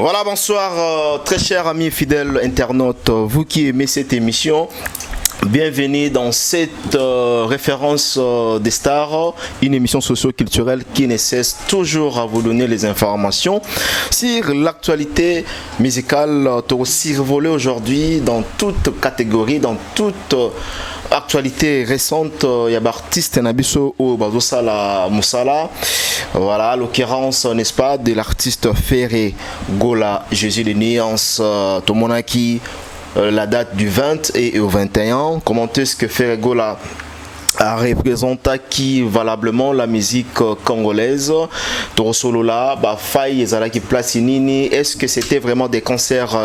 Voilà, bonsoir, très chers amis fidèles internautes, vous qui aimez cette émission. Bienvenue dans cette référence des stars, une émission socio-culturelle qui ne cesse toujours à vous donner les informations sur l'actualité musicale survolée aujourd'hui dans toute catégorie, dans toute actualité récente. Il y a artiste Nabiso ou Bazosala Moussala. Voilà, à l'occurrence, n'est-ce pas, de l'artiste Ferré Gola Jésus de Nuance Tomonaki. La date du 20 et au 21. Comment est-ce que Ferré Gola a représenté qui valablement la musique congolaise? Torosolola, Faye Ezalaki Placinini. Est-ce que c'était vraiment des concerts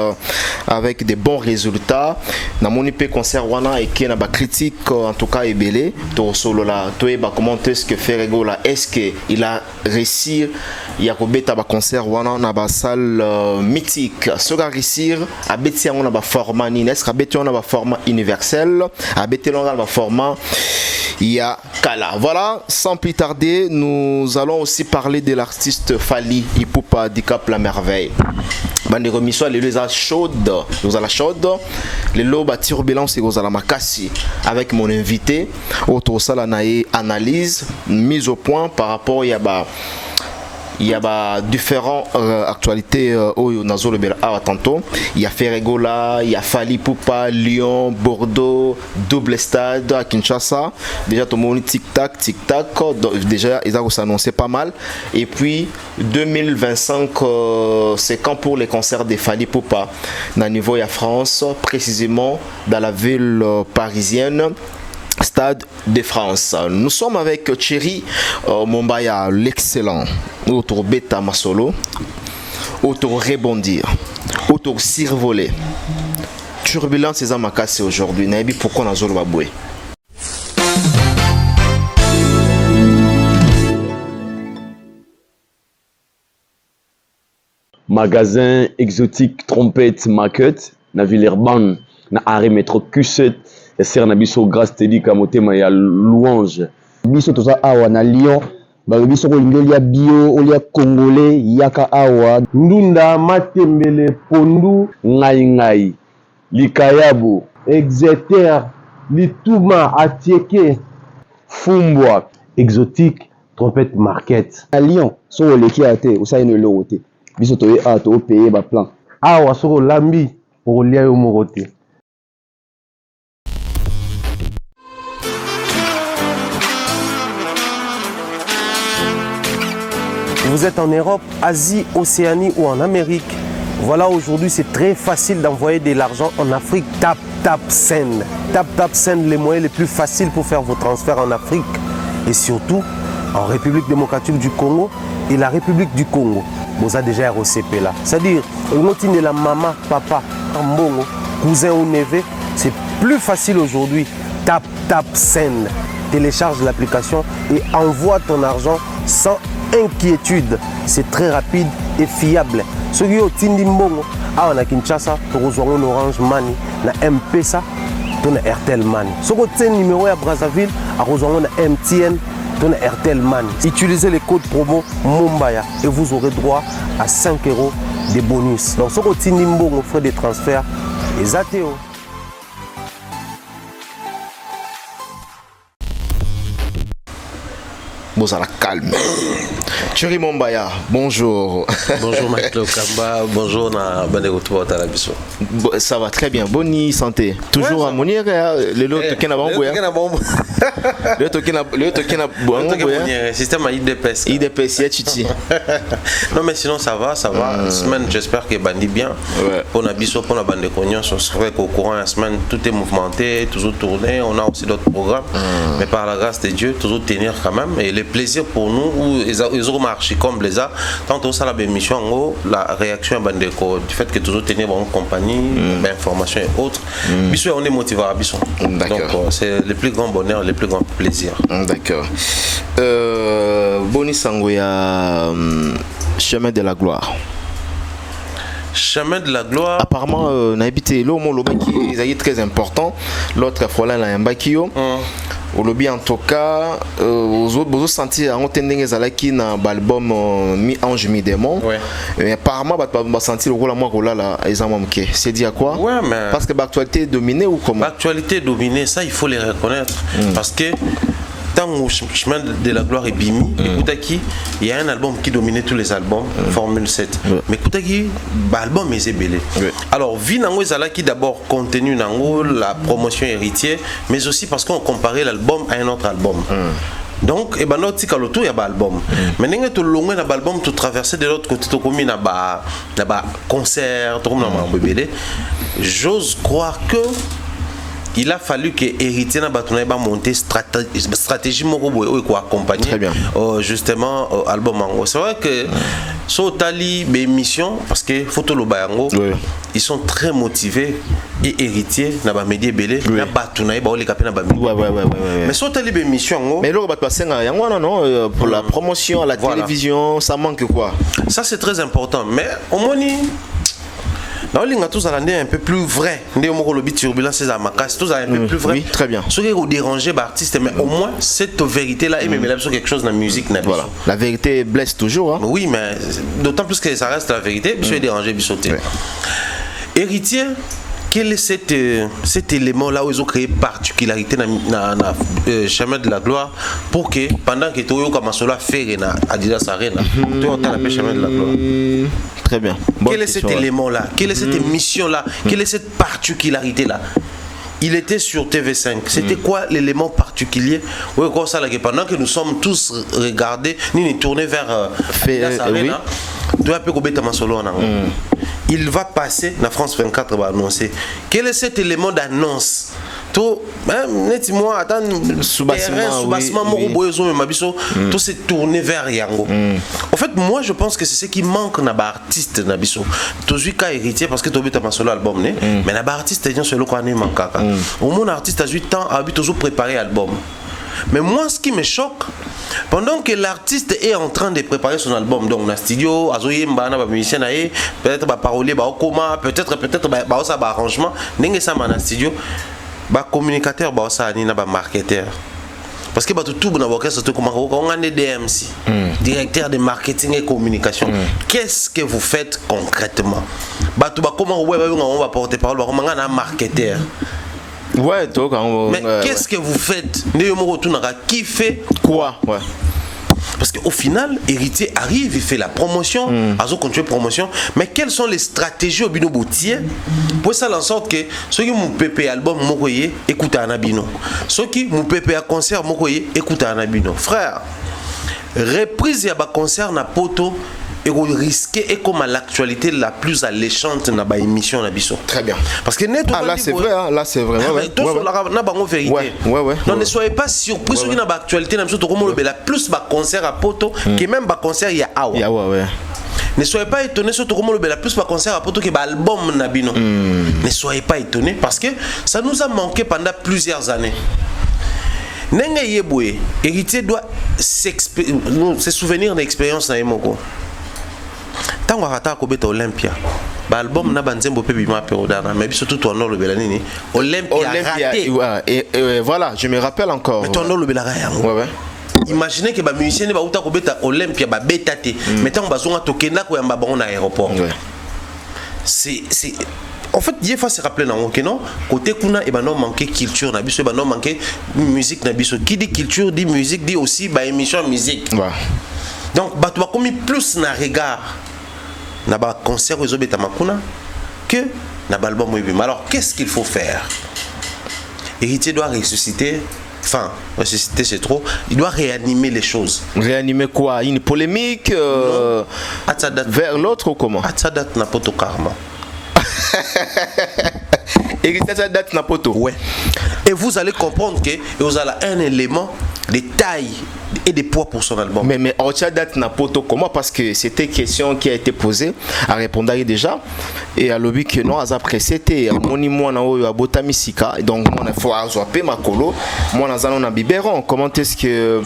avec des bons résultats? Namonipe concert wana et qui n'a pas critique en tout cas ebele. Torosolola, comment est-ce que Ferré Gola, est-ce qu'il a réussi? Il y a un concert wana na ba salle mythique. Ce qu'a réussi à bêter on a ba format est-ce qu'à bêter on a ba format universel, à bêter on a ba format ya Kala. Voilà, sans plus tarder, nous allons aussi parler de l'artiste Fally Ipupa Dicap la merveille. Bande remission les lois chaudes, nous à la chaude, les lois turbulence et aux à la makasi avec mon invité autour ça la analyse mise au point par rapport il y a différentes actualités au Nazolo Bela tantôt. Il y a Ferré Gola, il y a Fally Ipupa, Lyon, Bordeaux, double stade à Kinshasa. Déjà tout le monde tic-tac. Déjà ils ont annoncé pas mal. Et puis 2025, c'est quand pour les concerts de Fally Ipupa dans le niveau de France, précisément dans la ville parisienne. Stade de France. Nous sommes avec Thierry Mombaya, l'excellent, autour Beta Masolo, autour Rebondir, autour Survoler. Turbulence et Zamakase aujourd'hui. Naïbi pourquoi on a Zolo Baboué. Magasin exotique trompette market na Villeurbanne na arrêt métro Q7 et ser na biso grâce tedi kamotema ya louange biso toza awa na Lyon ba biso ko lingolia bio olia congolais yaka awa ndunda matembele pondu ngai likayabo exeter lituma atieke fumbwa exotique trompette market à Lyon so oleki ate osaine lote biso toye a to payer ba plan awa so lambi pour lia yo morote. Vous êtes en Europe, Asie, Océanie ou en Amérique. Voilà, aujourd'hui c'est très facile d'envoyer de l'argent en Afrique. Tap Send. Tap Send, les moyens les plus faciles pour faire vos transferts en Afrique. Et surtout en République démocratique du Congo et la République du Congo. Vous avez déjà ROCP là. C'est-à-dire, de la maman, papa, mbongo, cousin ou neveu, c'est plus facile aujourd'hui. Tap Send. Télécharge l'application et envoie ton argent sans inquiétude. C'est très rapide et fiable. Ceux qui ont Tindi Mbongo, on a Kinshasa, on a Orange Money, on a M-Pesa, on a Airtel Money. Ceux qui ont numéro à Brazzaville, on a MTN, on a Airtel Money. Utilisez les codes promo Mombaya et vous aurez droit à 5 € de bonus. Donc ceux qui ont Tindi Mbongo, frais de transfert, les ATO. Bon, ça la calme. Thierry Mombaya, bonjour. Bonjour Michael Okamba, bonjour na Bandegoto à la biso. Ça va très bien, bonne santé. Toujours à Monier, le lot qui n'a pas le système IDPS. IDPS, Chichi. Non mais sinon ça va. Semaine, j'espère que bandi bien. Pour la biso, pour la bande de cognon, c'est vrai qu'au courant de la semaine, tout est mouvementé, toujours tourné. On a aussi d'autres programmes, mais par la grâce de Dieu, toujours tenir quand même. Et le plaisir pour nous, ils ont marché comme les a. Tant ça la émission, la réaction du fait que toujours tenir en compagnie, information et autres. Biso, on est motivé à Biso. Donc c'est le plus grand bonheur, le plus grand plaisir. D'accord. Boni Sangoya, chemin de la gloire. Chemin de la gloire. Apparemment, Naibité, l'homme qui est très important. L'autre fois là, Mbakio. au lobby en tout cas aux autres sentir en tenir ezalaki na album mi ange mi démon mais apparemment va sentir le rôle à moi là ezamamke c'est dit à quoi mais parce que l'actualité est dominée ou comment l'actualité est dominée, ça il faut les reconnaître parce que tant au chemin de la gloire est bimi écoutaki il y a un album qui dominait tous les albums Formule 7 mais écoutaki album est ébélé alors vi nango ezalaki d'abord contenu nango la promotion héritier mais aussi parce qu'on comparait l'album à un autre album donc et ben notre tikaloto il y a ba album mais n'engue to longwe na ba album to traverser de l'autre côté to komi na ba concert to comme na mbébélé j'ose croire que il a fallu que héritier na batuna ba monter stratégie moko boy ko accompagner justement album mango c'est vrai que so tali be mission parce que photo lo bayango ils sont très motivés et héritier na ba média belé na batuna ba ole kapena ba mais so tali be mission mais lo batwa senga yango non pour la promotion à la télévision ça manque quoi ça c'est très important mais au moni non, les gars, tous un peu plus vrai. Ndé omoko lobi turbulence c'est amakas, tous un peu plus vrai. Oui, très bien. Ce qui est dérangé par artiste mais au moins cette vérité là et même là sur quelque chose dans la musique na voilà. La vérité blesse toujours hein. Oui, mais d'autant plus que ça reste la vérité, je suis dérangé bisoté. Héritier quel est cet élément là où ils ont créé particularité dans le chemin de la gloire pour que pendant que tu as solo faire na Adidas Arena tu as le chemin de la gloire très bien quel est cet élément là quelle est cette mission là quelle est cette particularité là il était sur TV5 c'était quoi l'élément particulier oui quoi ça là que pendant que nous sommes tous regardés ni tournés vers Adidas Arena tu as pu couper ta solo en il va passer la France 24 va annoncer quel est cet élément d'annonce tout moi attends soubassement moko boyezo mais mabiso tout s'est tourné vers Yango en fait moi je pense que c'est ce qui manque na ba artiste na biso tozui ka héritier parce que to beta solo album né mais na ba artiste ñon solo ko ané mankaka au mon artiste a 8 ans a habité toujours préparer album. Mais moi, ce qui me choque, pendant que l'artiste est en train de préparer son album, donc dans le studio, musicien, peut-être parolier, peut-être ça arrangement, n'est-ce ça dans le studio, communicateur, ça marketeur. Parce que tout le monde a des DMC, directeur de marketing et communication. Qu'est-ce que vous faites concrètement? Comment on va porter parole, un marketeur? Ouais, donc, mais qu'est-ce que vous faites? Qui fait quoi? Ouais. Parce qu'au final, héritier arrive, il fait la promotion, il continue la promotion. Mais quelles sont les stratégies au bino boutier pour ça en sorte que ceux qui m'ont pépé album, écoutez un abino. Ceux qui m'ont pépé à concert, écoutez un abino. Frère, reprise à concert na poto. Et vous risquez et comme à l'actualité la plus alléchante dans la émission na biso. Très bien. Parce que là c'est vrai hein, là c'est vrai. Non ne soyez pas surpris sur une actualité na biso to comme la plus ba concert à poto que même ba concert il y a awa. Ne soyez pas étonnés sur comme la plus ba concert à poto que ba album na bino. Ne soyez pas étonnés parce que ça nous a manqué pendant plusieurs années. Nenga yeboué, héritier doit se souvenir d'expérience na yemoko. Tant qu'on a à Olympia, l'album n'a pas de bima pérodana, mais surtout ton nom le belanini. Olympia et voilà, je me rappelle encore. Mais ton nom le belanini. Ouais. Imaginez que les musiciens ne vont pas Olympia, bétaté. Mais tant qu'on a tokena ko yamba bon aéroport. C'est en fait, il faut se rappeler que non, côté kuna et ben non manquer culture, na biso ben non manquer musique na biso. Qui dit culture dit musique dit aussi bah émission musique. Donc bah tu vas comme plus na regard na ba concert aux obeta makuna que na album webim. Alors qu'est-ce qu'il faut faire? Héritier doit ressusciter. Enfin, ressusciter c'est trop. Il doit réanimer les choses. Réanimer quoi? Une polémique vers l'autre ou comment? Atsadat na poto karma. Ouais. Et vous allez comprendre que vous avez un élément de taille et des poids pour son album. Mais Ortia date na poto comment, parce que c'était question qui a été posée à répondre déjà et à lobby que non à précédé moni moi na oyo abota misika, donc moi il faut azoper makolo moi na zano na biberon. Comment est-ce que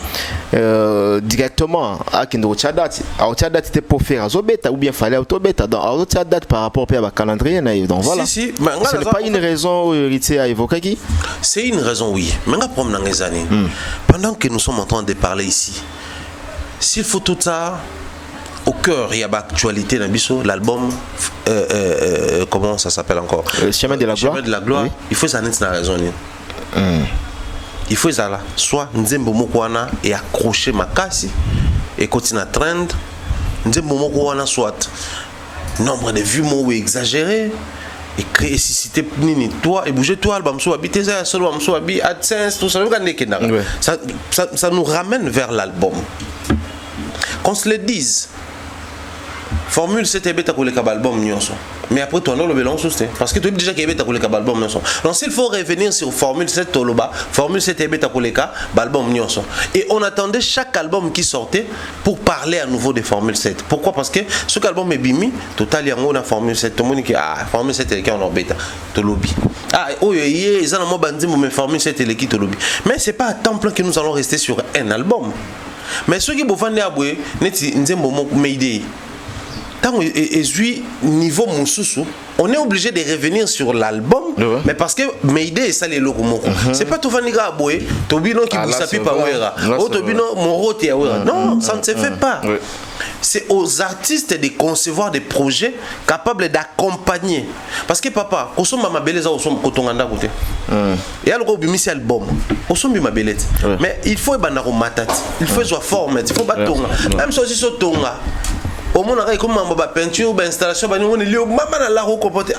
directement à kendo Ortia date était pour faire azobeta ou bien fallait autobeta dans Ortia date par rapport à calendrier na, donc voilà. Si, ce n'est pas une raison héritier à évoquer qui. C'est une raison, oui. Mais pendant les années, pendant que nous sommes en train de parler ici, s'il faut tout ça, au cœur, il y a l'actualité dans Bisso, l'album, comment ça s'appelle encore, Chemin de la Gloire. Chemin de la Gloire, oui. Il faut ça dans la raison. Il faut ça là, soit Nzembo Mokwana et accrocher ma casse et continuer à trend, Nzembo Mokwana soit nombre de vues mots exagéré. Et créer susciter nini toi et bouger toi album so habiter ça solo album so habi AdSense tout ça ça nous ramène vers l'album. Qu'on se le dise, formule c'était bêta pour les album nyonso, mais après toi non le bélon sous parce que tu dis déjà qu'il y a bêta pour les album nyonso. Donc s'il faut revenir sur formule 7 toloba, formule c'était bêta pour les album nyonso, et on attendait chaque album qui sortait pour parler à nouveau des formule 7. Pourquoi? Parce que ce album est bimi total yango na formule 7 tout le monde qui formule 7 est en bêta tolobi ils ont un bandi mais formule 7 est qui tolobi, mais c'est pas à temps plein que nous allons rester sur un album. Mais ceux qui bofande aboué neti nzembo meide tant et niveau mususu, on est obligé de revenir sur l'album, mais parce que Meide est ça les locaux. C'est pas tout vaniga aboué, Tobino qui vous s'appuie pas ouera, oh Tobino morote ouera. Non, ça ne se fait pas. C'est aux artistes de concevoir des projets capables d'accompagner. Parce que papa, on somme ma beleza au somme kotonganda côté. Et alors au bimisi album, au somme ma belette. Mais il faut banaro matat, il faut soit format, il faut batonga. Même si so tonga. Au moins on a comme ma peinture ou installation on est lié maman la recomporter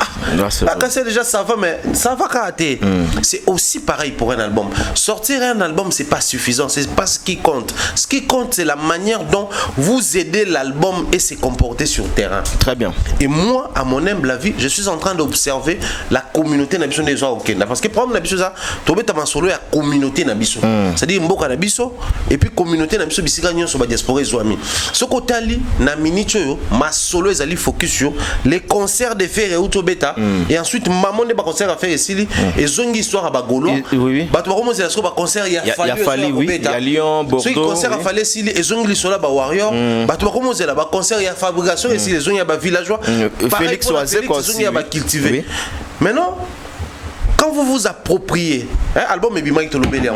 c'est déjà ça va mais ça va carter. C'est aussi pareil pour un album. Sortir un album c'est pas suffisant, c'est pas ce qui compte. Ce qui compte c'est la manière dont vous aidez l'album et se comporter sur le terrain. Très bien. Et moi à mon humble avis, je suis en train d'observer la communauté nabiso des gens au Kenya parce que problème nabiso ça tomber ta solo la communauté nabiso. C'est-à-dire mboka nabiso et puis communauté nabiso bisika nyon so ba diaspora zoami. Ce côté ali na mini ma solo est allé focus sur les concerts de faire et autobeta et ensuite maman ne pas concert à faire ici et zongi histoire à bagolo bah tu vas commencer à ba concert il y a fallu oui il y a Lyon Bordeaux ce concert à fallu ici et zongi sur là ba warrior bah tu vas commencer là ba concert il y a fabrication ici les zongi à ba villageois Félix Oazé quoi zongi à ba cultiver maintenant quand vous vous appropriez album et bimaki to lobeli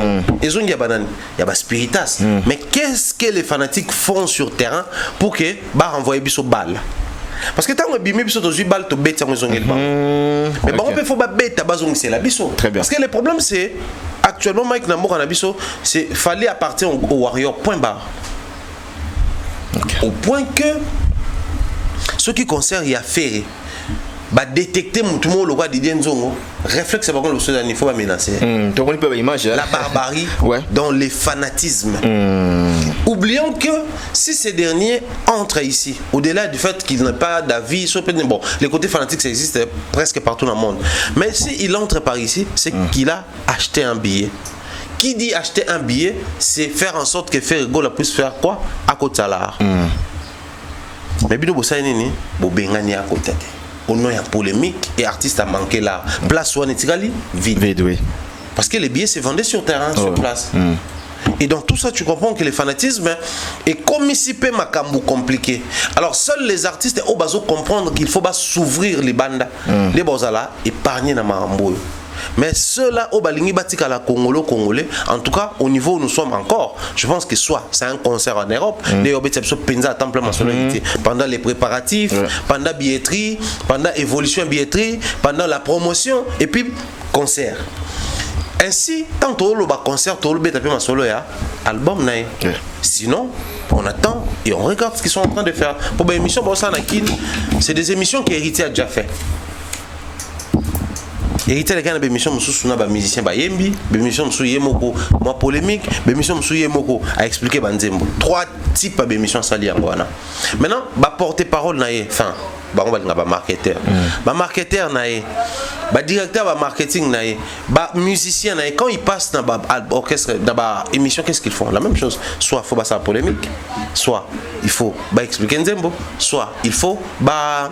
et zongi ya banane ya ba spiritas mais qu'est-ce que les fanatiques font sur terrain pour que ba renvoyer biso balle parce que tant que bimi biso to zui balle to beta ngo zongi mais bon on peut faut ba beta ba zongi c'est la biso parce que le problème c'est actuellement Mike Namboka na biso c'est fallait appartenir au warrior point barre au point que ce qui concerne y a fait bah détecter tout le monde le roi Didier Nzongo réflexe c'est pas comme le seul il faut pas menacer la barbarie dans les fanatismes. Oublions que si ces derniers entrent ici au-delà du fait qu'il n'a pas d'avis sur bon les côtés fanatiques ça existe presque partout dans le monde mais s'il entre par ici c'est qu'il a acheté un billet. Qui dit acheter un billet c'est faire en sorte que Fergo la puisse faire quoi à côté salaire mais bino bossa nini bo bengani à côté. Au nom de la polémique et artiste a manqué la place où on est vide. Oui. Parce que les billets se vendaient sur terrain, sur place. Et dans tout ça, tu comprends que le fanatisme est comme ici, macambo compliqué. Alors, seuls les artistes au bazo comprendre qu'il faut s'ouvrir les bandes, les bozala, épargner na marambo. Mais ceux-là, au balingi batika la congolais, en tout cas, au niveau où nous sommes encore, je pense que soit c'est un concert en Europe, les obétitions penza à temple mensualité, pendant les préparatifs, pendant billetterie, pendant évolution billetterie, pendant la promotion, et puis concert. Ainsi, tant que le concert, tout le bête ma solo ya album naï. Sinon, on attend et on regarde ce qu'ils sont en train de faire. Pour les émissions, c'est des émissions qu'Héritier a déjà fait. Héritier les gars de émission sous na ba musicien ba yembi, émission sous yemoko, moi polémique, émission sous yemoko a expliqué banzembo. Trois types d'émissions sali ngwana. Maintenant, ba porter parole na enfin, ba on va ba marketeur. Ba marketeur na bah directeur bah marketing naïe, bah musicien naïe, quand ils passent dans bah orchestre, dans bah émission, qu'est-ce qu'ils font? La même chose. Soit faut bah ça polémique, soit il faut bah expliquer Nzembo, soit il faut bah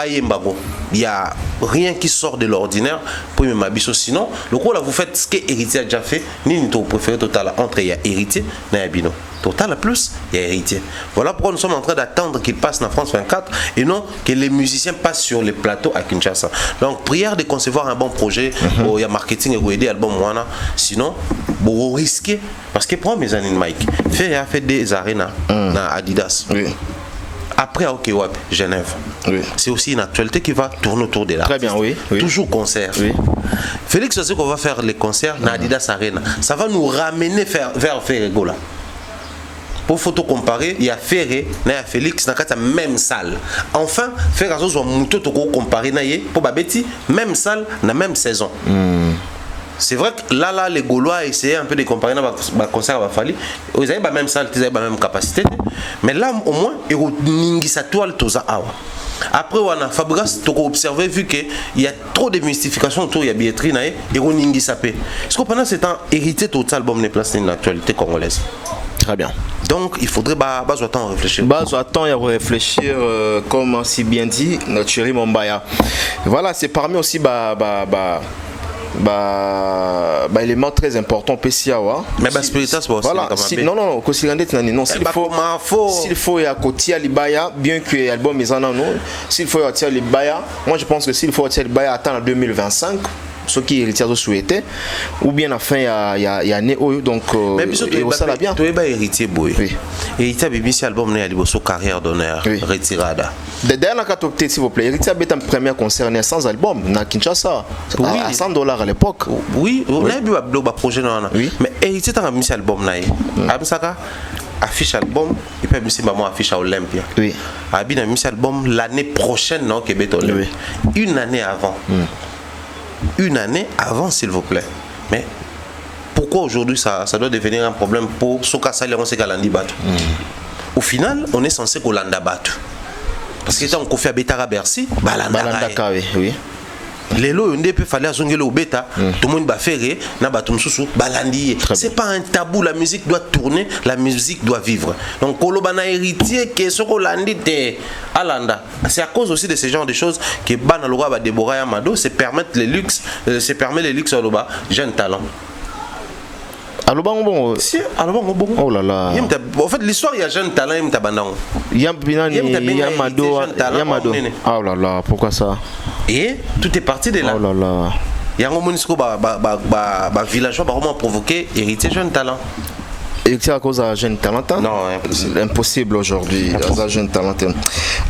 yembago. Il y a rien qui sort de l'ordinaire pour me m'abisso. Sinon, le coup là vous faites ce que Héritier a déjà fait. Ni ni ton préféré total entre il y a Héritier et Abino. Total plus, il y a Héritier. Voilà pourquoi nous sommes en train d'attendre qu'il passe dans France 24 et non que les musiciens passent sur les plateaux à Kinshasa. Donc prière de concevoir un bon projet. Il y a marketing et aider album Moana. Sinon, vous risquez parce que prends mes années Mike. Fait des arénas dans Adidas. Oui. Après, ok, ouais, Genève. Oui. C'est aussi une actualité qui va tourner autour de l'artiste. Très bien, oui. Oui. Toujours concert. Oui. Félix, c'est qu'on va faire les concerts dans Adidas Arena. Ça va nous ramener vers Ferregola. Pour photo comparer, il y a Ferré, il y a Félix dans la même salle. Enfin, faire un chose où on comparer pour Babeti, même salle, dans la même saison. C'est vrai que là, les Gaulois essayaient un peu de comparer dans le concert à Fali. Ils avaient la même salle, ils avaient la même capacité. Mais là, au moins, ils ont une toile. Après, on a Fabregas, tu as observé, vu qu'il y a trop de mystification autour de la billetterie, ils ont une sapé. Est-ce que pendant ce temps, hérité total album de place dans l'actualité congolaise? Très bien. Donc, il faudrait temps réfléchir. Temps à réfléchir, comme si bien dit, Thierry Mombaya. Voilà, c'est parmi aussi élément très important PCA mais spiritas voilà s'il faut à côté Libaya bien que l'album est en nous s'il faut à Libaya moi je pense que s'il faut à Libaya attendre en 2025 ce qui héritier souhaité ou bien à fin il y a né donc et ça la bien tu es héritier boy héritier bibi si album né ali bosso carrière d'honneur retirada d'ailleurs la catopté s'il vous plaît héritier a un premier concert sans album na Kinshasa à $100 à l'époque oui on a vu un projet non mais héritier a mis album na amsaka affiche album et puis c'est maman affiche à Olympia oui abi na mis album l'année prochaine non Québec Olympia une année avant une année avant, s'il vous plaît. Mais pourquoi aujourd'hui ça doit devenir un problème pour Soka Saliron Sekalandi Batu? Au final, on est censé Kolanda Batu. Parce que tant qu'on fait Betara Bercy, Balanda oui. Les lots, on peut faire au bêta, tout le monde va faire, balandi. C'est pas un tabou, la musique doit tourner, la musique doit vivre. Donc, Kolobana héritier, que ce qu'on l'a dit, Alanda. C'est à cause aussi de ce genre de choses que Banaloga va Deborah Amado, se permettre les luxes, Aloba, jeune talent. Alors bon, si, alors bon. Oh là là. En fait, l'histoire, il y a jeune talent, il y a Bandang. Il y a Mado. Oh là là, pourquoi ça? Et tout est parti de là. Oh là là. Il y a un moment où villageois va vraiment provoquer héritier jeune talent. Héritier à cause d'un jeune talent? Non, impossible aujourd'hui, un jeune talent.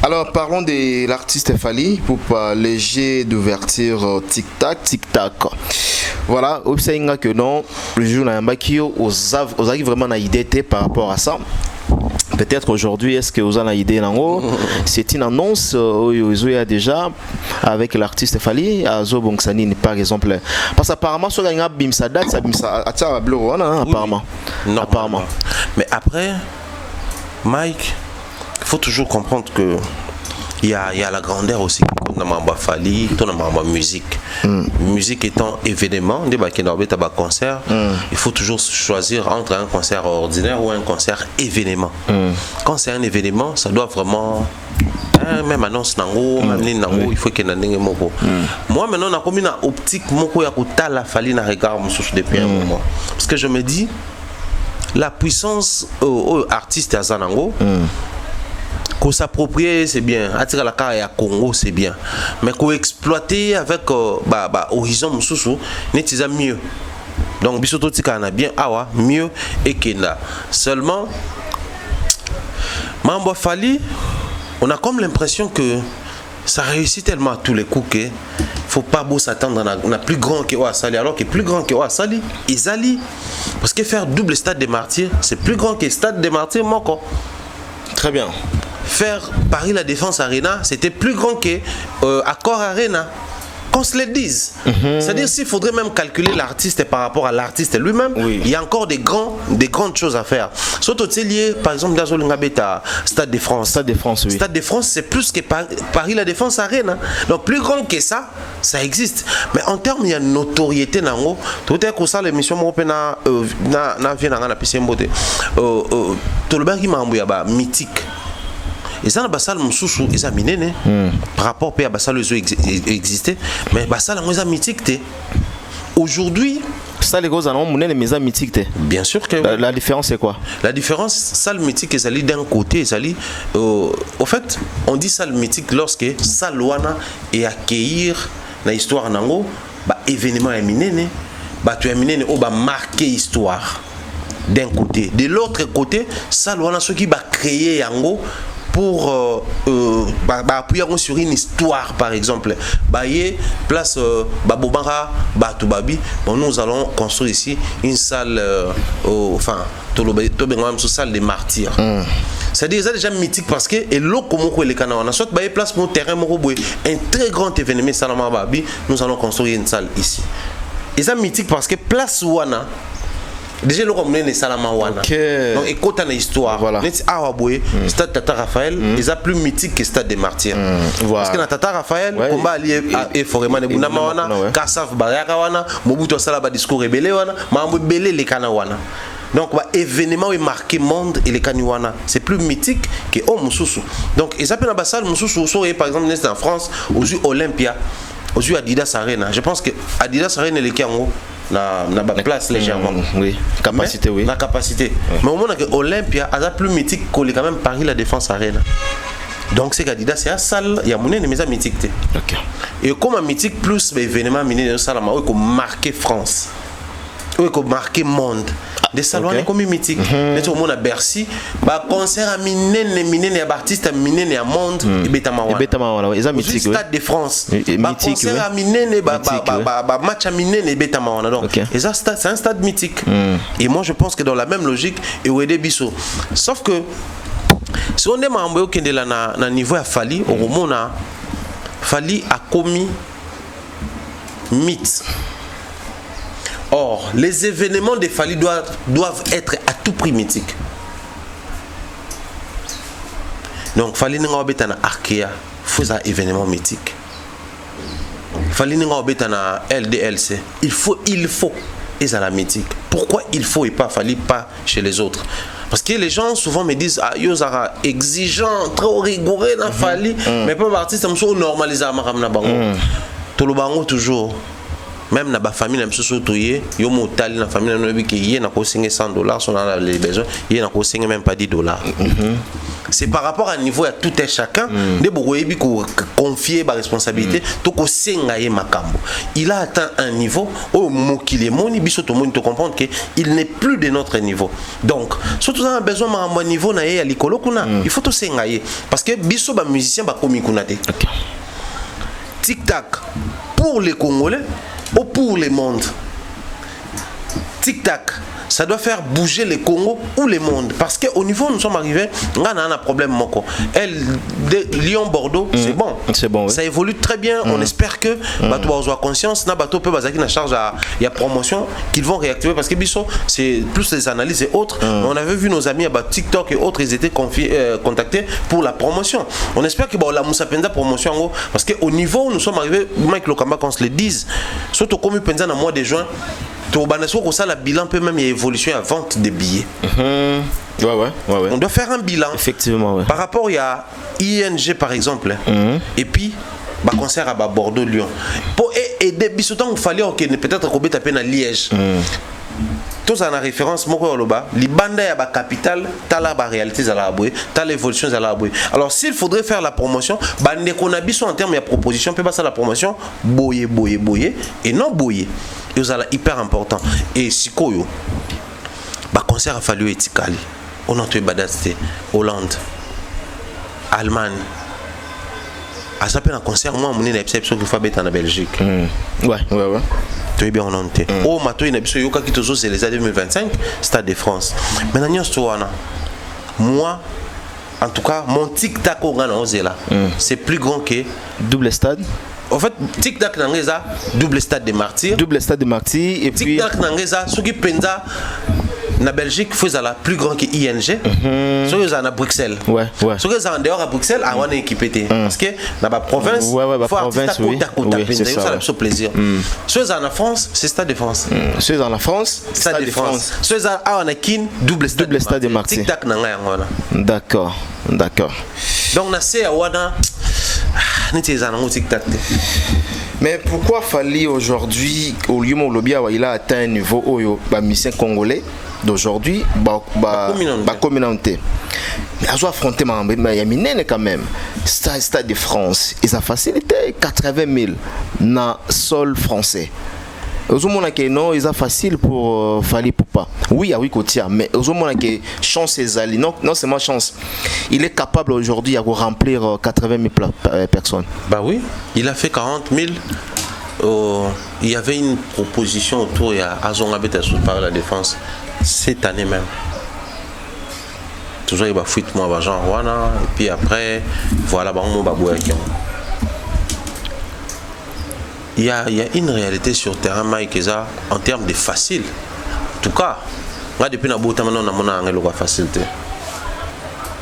Alors parlons de l'artiste Fali pour léger d'ouverture tic-tac. Voilà, observez que non, le jour n'a pas qui aux arrive vraiment à idée par rapport à ça. Peut-être aujourd'hui, est-ce que vous avez une idée en haut? C'est une annonce il y a déjà avec l'artiste Fali à Zobonksani par exemple. Parce qu'apparemment, sur la Bimsa date, ça Bimsa apparemment. Non, apparemment. Mais après, Mike, il faut toujours comprendre que il y a la grandeur aussi qui compte dans ma Fali, dans ma musique. Musique étant événement, concert, il faut toujours choisir entre un concert ordinaire ou un concert événement. Quand c'est un événement, ça doit vraiment même annonce nango, même il faut qu'il y ait un moko. Moi maintenant, on a comme une optique moko ya kutala Fali na regard depuis un moment. Parce que je me dis, la puissance artiste à Zanango. Qu'on s'approprier c'est bien, attirer la carrière à Congo c'est bien, mais qu'on exploiter avec horizon mususu n'est mieux. Donc bisoto tika na bien awa mieux et kenda. Seulement Mambo Fali, on a comme l'impression que ça réussit tellement à tous les coups que faut pas beau s'attendre à plus grand que Ouassali, alors que plus grand que Ouassali, Isali, parce que faire double stade des martyrs, c'est plus grand que stade des martyrs Moko. Très bien. Faire Paris La Défense Arena, c'était plus grand que Accor Arena. qu'on se le dise. C'est-à-dire s'il faudrait même calculer l'artiste par rapport à l'artiste lui-même, il y a encore des grandes choses à faire. Surtout lié, par exemple, dans le Stade de France. Stade de France, oui. Stade de France, c'est plus que Paris La Défense Arène. Hein. Donc plus grand que ça, ça existe. Mais en termes, il y a une notoriété. Tout est que ça, l'émission na tout le qui m'a mythique. Et ça, la salle moussou, ils ont miné par rapport à la salle existait, mais la salle est mythique. Aujourd'hui, ça les gars ont les maisons mythiques. Bien sûr que la différence c'est quoi? La différence, salle mythique est allée d'un côté, au fait, on dit salle mythique lorsque salle wana et accueillir la histoire nango, bah événement est miné, bah tu es miné, on va marquer histoire d'un côté. De l'autre côté, salle wana ceux qui va créer yango pour appuyer sur une histoire, par exemple. Place Babobara, Batoubabi. Bon, nous allons construire ici une salle, salle des martyrs. C'est-à-dire que c'est déjà mythique parce que et l'eau comme on les canaux, on a soit place pour terrain un très grand événement Salama Babi, nous allons construire une salle ici. Et c'est mythique parce que place Wana. Déjà, le Romain est Salama Wana. Donc, écoute une histoire. Voilà. Stade Tata Raphaël, ils sont plus mythiques que Stade des Martyrs. Parce que dans Tata Raphaël, combat allié et Foreman et Bounama Wana, Kassaf Baraka Wana, Mobutu Salaba discours rebellé Wana, Mambo Belé les Kanawana. Donc, événement est marqué monde et les Kaniwana. C'est plus mythique que Moussoussou. Donc, ils appellent la salle Moussoussou, par exemple, en France, aux yeux Olympia, aux yeux Adidas Arena. Je pense que Adidas Arena est les Kango. Na place légèrement. Oui, capacité, oui. La capacité. Mais au moment que Olympia a plus mythique que quand même Paris La Défense Arena. Donc c'est qu'Adidas c'est à salle, il y a mon mais ça mythique. OK. Et comme un mythique plus événement miné de salle, il faut marquer France. Il faut marquer monde. Des salons comme mythique. Mais au monde à Bercy, bah concert à miné à artiste à miné à monde et Betamawana. Betamawana, ils ont mythique. Stade de France. Bah concert à miné bah match à miné et Betamawana. Donc et ça c'est un stade mythique. Et moi je pense que dans la même logique et Wede Bisso. Sauf que si on est membre qui est là na niveau à Fali, au moment là Fali a commis mythe. Or, les événements de Fali doivent être à tout prix mythiques. Donc, Fali n'a pas na Arkea, faut un événement mythique. Fali n'a pas na LDLC, il faut, et ça la mythique. Pourquoi il faut et pas Fali pas chez les autres? Parce que les gens souvent me disent yo zara exigeant, trop rigoureux dans Fali, mais pas artiste me sont normalisé à maramna bango. Tout le bango toujours. Même dans la famille, même si il y a une famille qui a $100, si on a les besoins, il y a même pas $10. C'est par rapport à un niveau à tout et chacun, de confier ma responsabilité, il a atteint un niveau où il est comprendre qu'il n'est plus de notre niveau. Donc, surtout on a besoin de un niveau il faut tout s'engager parce que biso ba musicien ba komi kunate. Tic tac pour les Congolais ou pour le monde. Tic tac, ça doit faire bouger les Congo ou le monde. Parce qu'au niveau où nous sommes arrivés, on a un problème. Lyon-Bordeaux, c'est bon. C'est bon, oui. Ça évolue très bien. On espère que Bateau avoir conscience, Bateau peut baser une charge à promotion qu'ils vont réactiver. Parce que Bisso, c'est plus les analyses et autres. On avait vu nos amis à TikTok et autres, ils étaient contactés pour la promotion. On espère que la Moussa Penza promotion, parce qu'au niveau où nous sommes arrivés, Mike Lokamba, qu'on se le dise, surtout comme Penza dans le mois de juin, la bilan peut même y évolution à vente des billets. Ouais. On doit faire un bilan. Effectivement, ouais. Par rapport à ING par exemple. Et puis concert à Bordeaux, Lyon. Pour aider Bissotan, il fallait peut-être qu'on taper à Liège. Tout ça en référence, les bandes à la capitale, t'as la réalité à la aboué, t'as l'évolution à la aboué. Alors s'il faudrait faire la promotion, qu'on a besoin en termes de proposition, peut passer la promotion, boyer, et non boyer. Et ça c'est hyper important. Et si koyo, concert a fallu Etikali, on a entendu Badaste, Hollande, Allemagne. À ça un concert, moi, mon exception qu'il faut être en Belgique. Ouais. Tu es bien en honte. Oh, mato, il y a des gens qui sont les années 2025, Stade de France. Maintenant, moi, en tout cas, mon tic-tac au Ghana, c'est plus grand que. Double stade. En fait, Tic Tac Nangeza, double stade des martyrs. Double stade des martyrs. Et puis. Tic Tac Nangeza, ce qui penza. Na Belgique, faut la plus grand que ING. Ce que à Bruxelles. Ouais. Ce que en dehors à Bruxelles, à on est équipé. Parce que dans la province, faut province, oui. C'est ça, le plaisir. Ce que en France, c'est Stade de France. Ce que en France, Stade de France. Ce que en Akin, double stade des martyrs. Tic Tac Nangaya. D'accord. Donc na c'est à Wana. Mais pourquoi fallait aujourd'hui, au lieu où Lobia il a atteint un niveau où les musiciens congolais d'aujourd'hui, la communauté. Mais à affronter Yaminen quand même. Stade de France, ils ont facilité 80 000 dans le sol français. Ils ont facile pour Fali Poupa. Oui, Kotia, mais ils ont chance et non seulement chance. Il est capable aujourd'hui de remplir 80 000 personnes. Bah oui, il a fait 40 000. Il y avait une proposition autour, il y a Azongabet par la défense cette année même. Toujours il va fuir moi Jean Rwanda et puis après voilà il y a une réalité sur terrain Mike en termes de facile. En tout cas, moi depuis na bota maintenant on a mon facilité.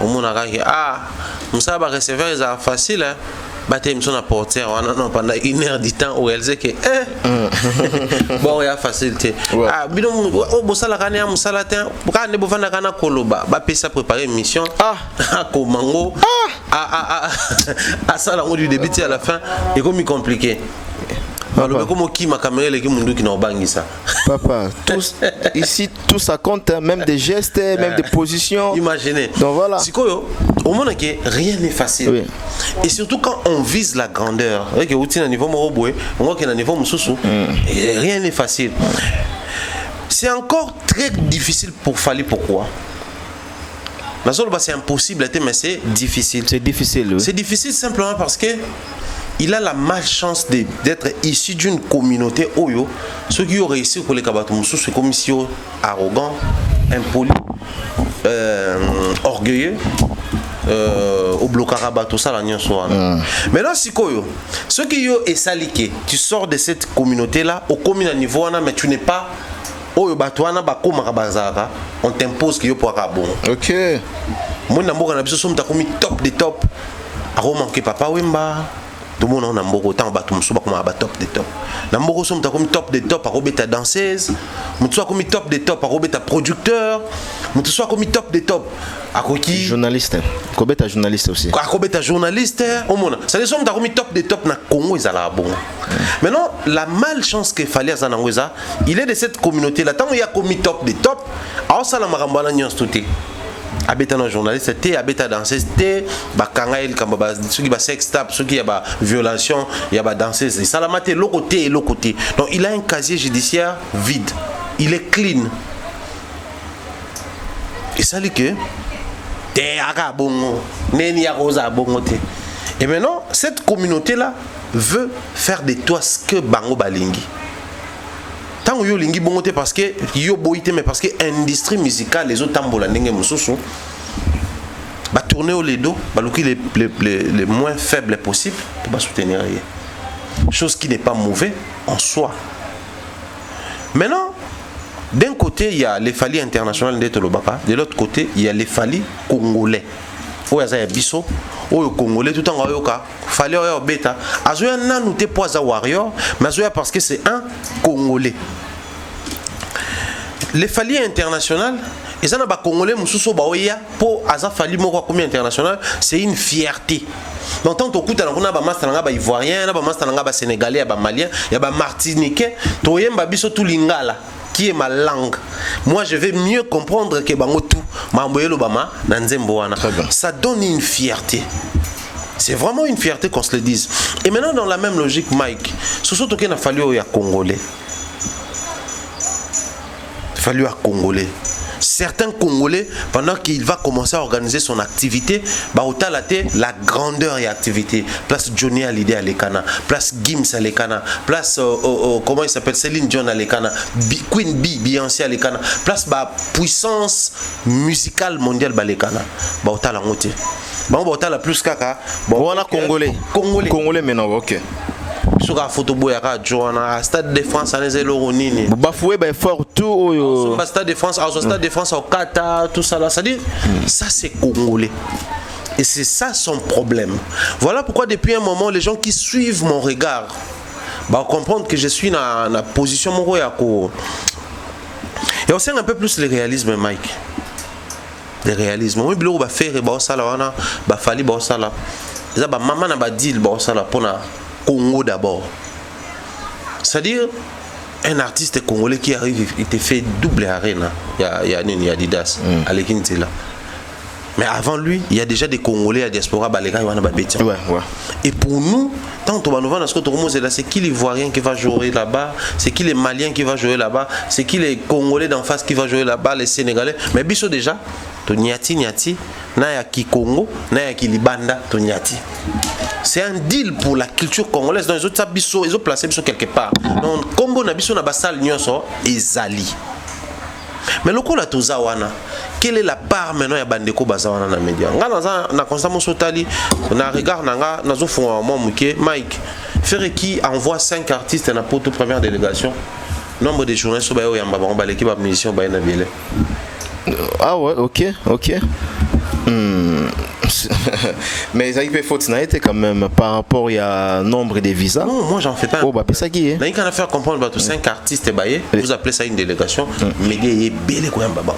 Au monde a Moussa va recevoir ça facile hein. Batem son apporteur pendant 1 heure du temps où elle disait que bon il y a facilité bidon au bosala kana musala tin pourquoi ne bofana kana koloba ba pesa préparer une mission ko mango ça là on du début à la fin et comme compliqué. Alors comme qui ma caméra les qui mundu qui n'obangi ça. Papa, ici tout ça compte, même des gestes, même des positions. Imaginez. Donc voilà. Au monde que rien n'est facile. Oui. Et surtout quand on vise la grandeur, avec outil niveau moroboué, on voit qu'il y a un niveau moussoussou. Rien n'est facile. C'est encore très difficile pour Fali. Pourquoi? La seule c'est impossible, mais c'est difficile. C'est difficile. Oui. C'est difficile simplement parce que il a la malchance d'être issu d'une communauté Oyo. Ceux qui ont réussi pour les Kabatomoussou, c'est comme si arrogant, impoli, orgueilleux, au blocarabat, tout ça, la nion soit. Maintenant, si Koyo, ceux qui ont essaliqué, tu sors de cette communauté-là, au commun niveau, mais tu n'es pas. Oyo Batouana, Bako Marabazara, on t'impose qu'il y a pour bon. Ok. Moi, je suis commis top des top. Aromanke Papa Wemba. Tout le monde a un bon temps, top des top. Nambo som ta comme top des top, à ta danseuse. Tu sois comme top des top, à ta producteur. Tu sois comme top des top, à qui journaliste. Kobeta journaliste aussi. À ta journaliste. Au monde. Ça les sommes ta comme top des top na Congo ils allaient bon. Maintenant la malchance que fallait à Zanangweza, il est de cette communauté là. Tant il y a comme top des top, alors ça la marambala nyans touté. Abeta no journaliste té abeta danseuse té bakanga il kamba ceux qui ba sex tap ceux qui y a ba violation il y a ba danseuse ça la maté l'autre côté et l'autre côté donc il a un casier judiciaire vide il est clean et ça dit que té aga bongo neni ya rosa bongo té et maintenant cette communauté là veut faire de toi ce que bango balingi. Tant que yo lingi bongote parce que yo boité mais parce que industrie musicale les autres tambola ndenge mususu ba tourner au ledo ba luki les moins faibles possible pour ba soutenir rien. Chose qui n'est pas mauvais en soi. Maintenant d'un côté il y a les Fali internationales de Tolobaka, de l'autre côté il y a les Fali congolais. Oya za biso oyo congolais tout en oyoka Fali oyo beta azoya nanu te poza warrior mais azoya parce que c'est un congolais. Les Fali internationales ils ont ba congolais mususu ba oya pour aza Fali moko comme international c'est une fierté. Donc tant au coup on a ba master nga ba ivoirien na ba master nga ba sénégalais ba malien ya ba martiniquais to yemba biso tout lingala qui est ma langue. Moi je vais mieux comprendre que bangotu mamboyelo bama na nzembo wana. Ça donne une fierté. C'est vraiment une fierté qu'on se le dise. Et maintenant dans la même logique Mike, surtout qu'il a fallu au congolais. Il fallu à congolais. Certains Congolais, pendant qu'il va commencer à organiser son activité, bah au talaté la grandeur et activité. Place Johnny Hallyday à l'Ekana, place Gims à l'Ekana, place comment il s'appelle Céline Dion à l'Ekana, Queen Bee, Beyoncé à l'Ekana, place bah puissance musicale mondiale à l'Ekana. Bah au talaté. Bah au talaté plus kaka. Bon on a Congolais. Congolais maintenant, ok. sur la photo boyaka Joana Stade de France en ezelo nini bafoué ba fort tout au Stade de France au Stade de France au Qatar tout ça là ça dit ça c'est congolais et c'est ça son problème. Voilà pourquoi depuis un moment les gens qui suivent mon regard bah comprendre que je suis dans la position mon yako et aussi un peu plus le réalisme Mike. Le réalisme oui bilo ba faire ba sala wana ba fali ba sala ça ba maman na ba deal ba sala pour na Congo d'abord. C'est-à-dire un artiste congolais qui arrive il te fait double arène il y a Adidas à l'Ekintela. Mais avant lui, il y a déjà des Congolais à diaspora baléga wana ba betia. Ouais. Et pour nous, tant on va nous vendre ce que tout là, c'est qui les Ivoiriens qui va jouer là-bas, c'est qui les Maliens qui va jouer là-bas, c'est qui les Congolais d'en face qui va jouer là-bas, les Sénégalais. Mais biso déjà, to nyati na ya ki Congo, na ya ki Libanda, to nyati. C'est un deal pour la culture congolaise. Donc les autres biso, ils ont placé biso quelque part. Donc Combo na biso na basal nyonso ezali. Mais le coup la tozawana, quelle est la part maintenant ya bandeko bazawana na média? Nga na constamment sotali, na regard nanga nazo fond moi muke Mike. Faire qui envoie 5 artistes na poto première délégation. Nombre de journées so ba yo yamba ba l'équipe ba musicien ba na biele. Ah ouais, OK. Mais ça fait faute n'a été quand même par rapport il y a nombre de visas. Non, moi j'en fais pas. Oh bah ça qui est. Là il a faire comprendre tous 5 artistes baillés, vous appelez ça une délégation, mais il est belé quand même baba.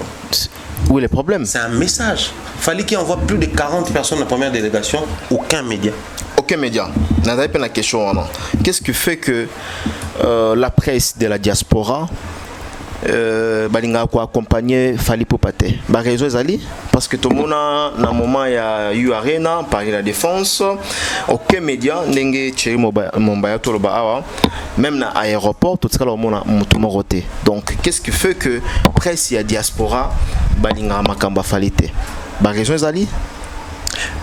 Où est le problème? C'est un message. Fallait qu'il envoie plus de 40 personnes la première délégation, aucun média. Aucun média. N'a pas la question non. Qu'est-ce qui fait que la presse de la diaspora balinga ko accompagner Fally Popate ba réseau ezali parce que tout le monde na moment ya eu arena Paris la défense aucun média ndenge chéri mombaya to ba awa même na aéroport tout ça là mona mutu moroté. Donc qu'est-ce qui fait que presse ya diaspora balinga makamba Fally te ba réseau ezali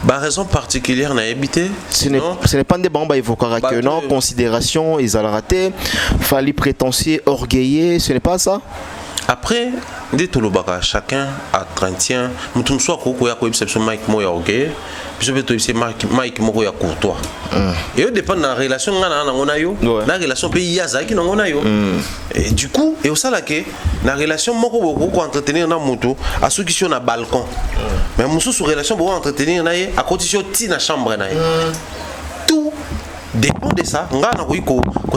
bah raison particulière n'a habité. Ce n'est pas des bambas évoquer que non considération ils ont raté Fally prétentieux orgueilleux ce n'est pas ça. Après dès tout le bagage chacun a 31 mutum soit koko ya ko exception Mike mo ya orgueilleux puis peut c'est Mike mo ya courtois et eux dépend de la relation ngana na ngona yo la relation pays ya zaki na ngona yo et du coup et au sala que la relation moko beaucoup entretenir na moto à ceux qui sont na balcon mais musu sur relation beaucoup entretenir na à condition ti na chambre na tout dépend de ça. On a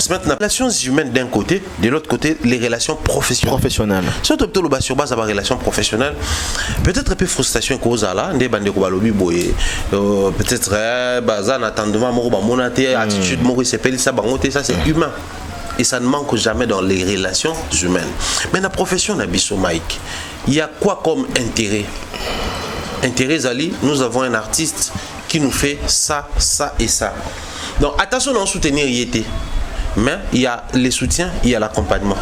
se mettre les relations humaines d'un côté, de l'autre côté les relations professionnelles. Surtout sur base de la relation professionnelle, peut-être un peu frustration cause là, des bandes de lobby boy, peut-être bazan attendement moro monaté attitude moro c'est ça bangoté ça c'est humain. Et ça ne manque jamais dans les relations humaines. Mais la profession n'a biso Mike. Il y a quoi comme intérêt? Intérêt Zali, nous avons un artiste qui nous fait ça, ça et ça. Donc attention à soutenir YT. Mais il y a les soutiens, il y a l'accompagnement.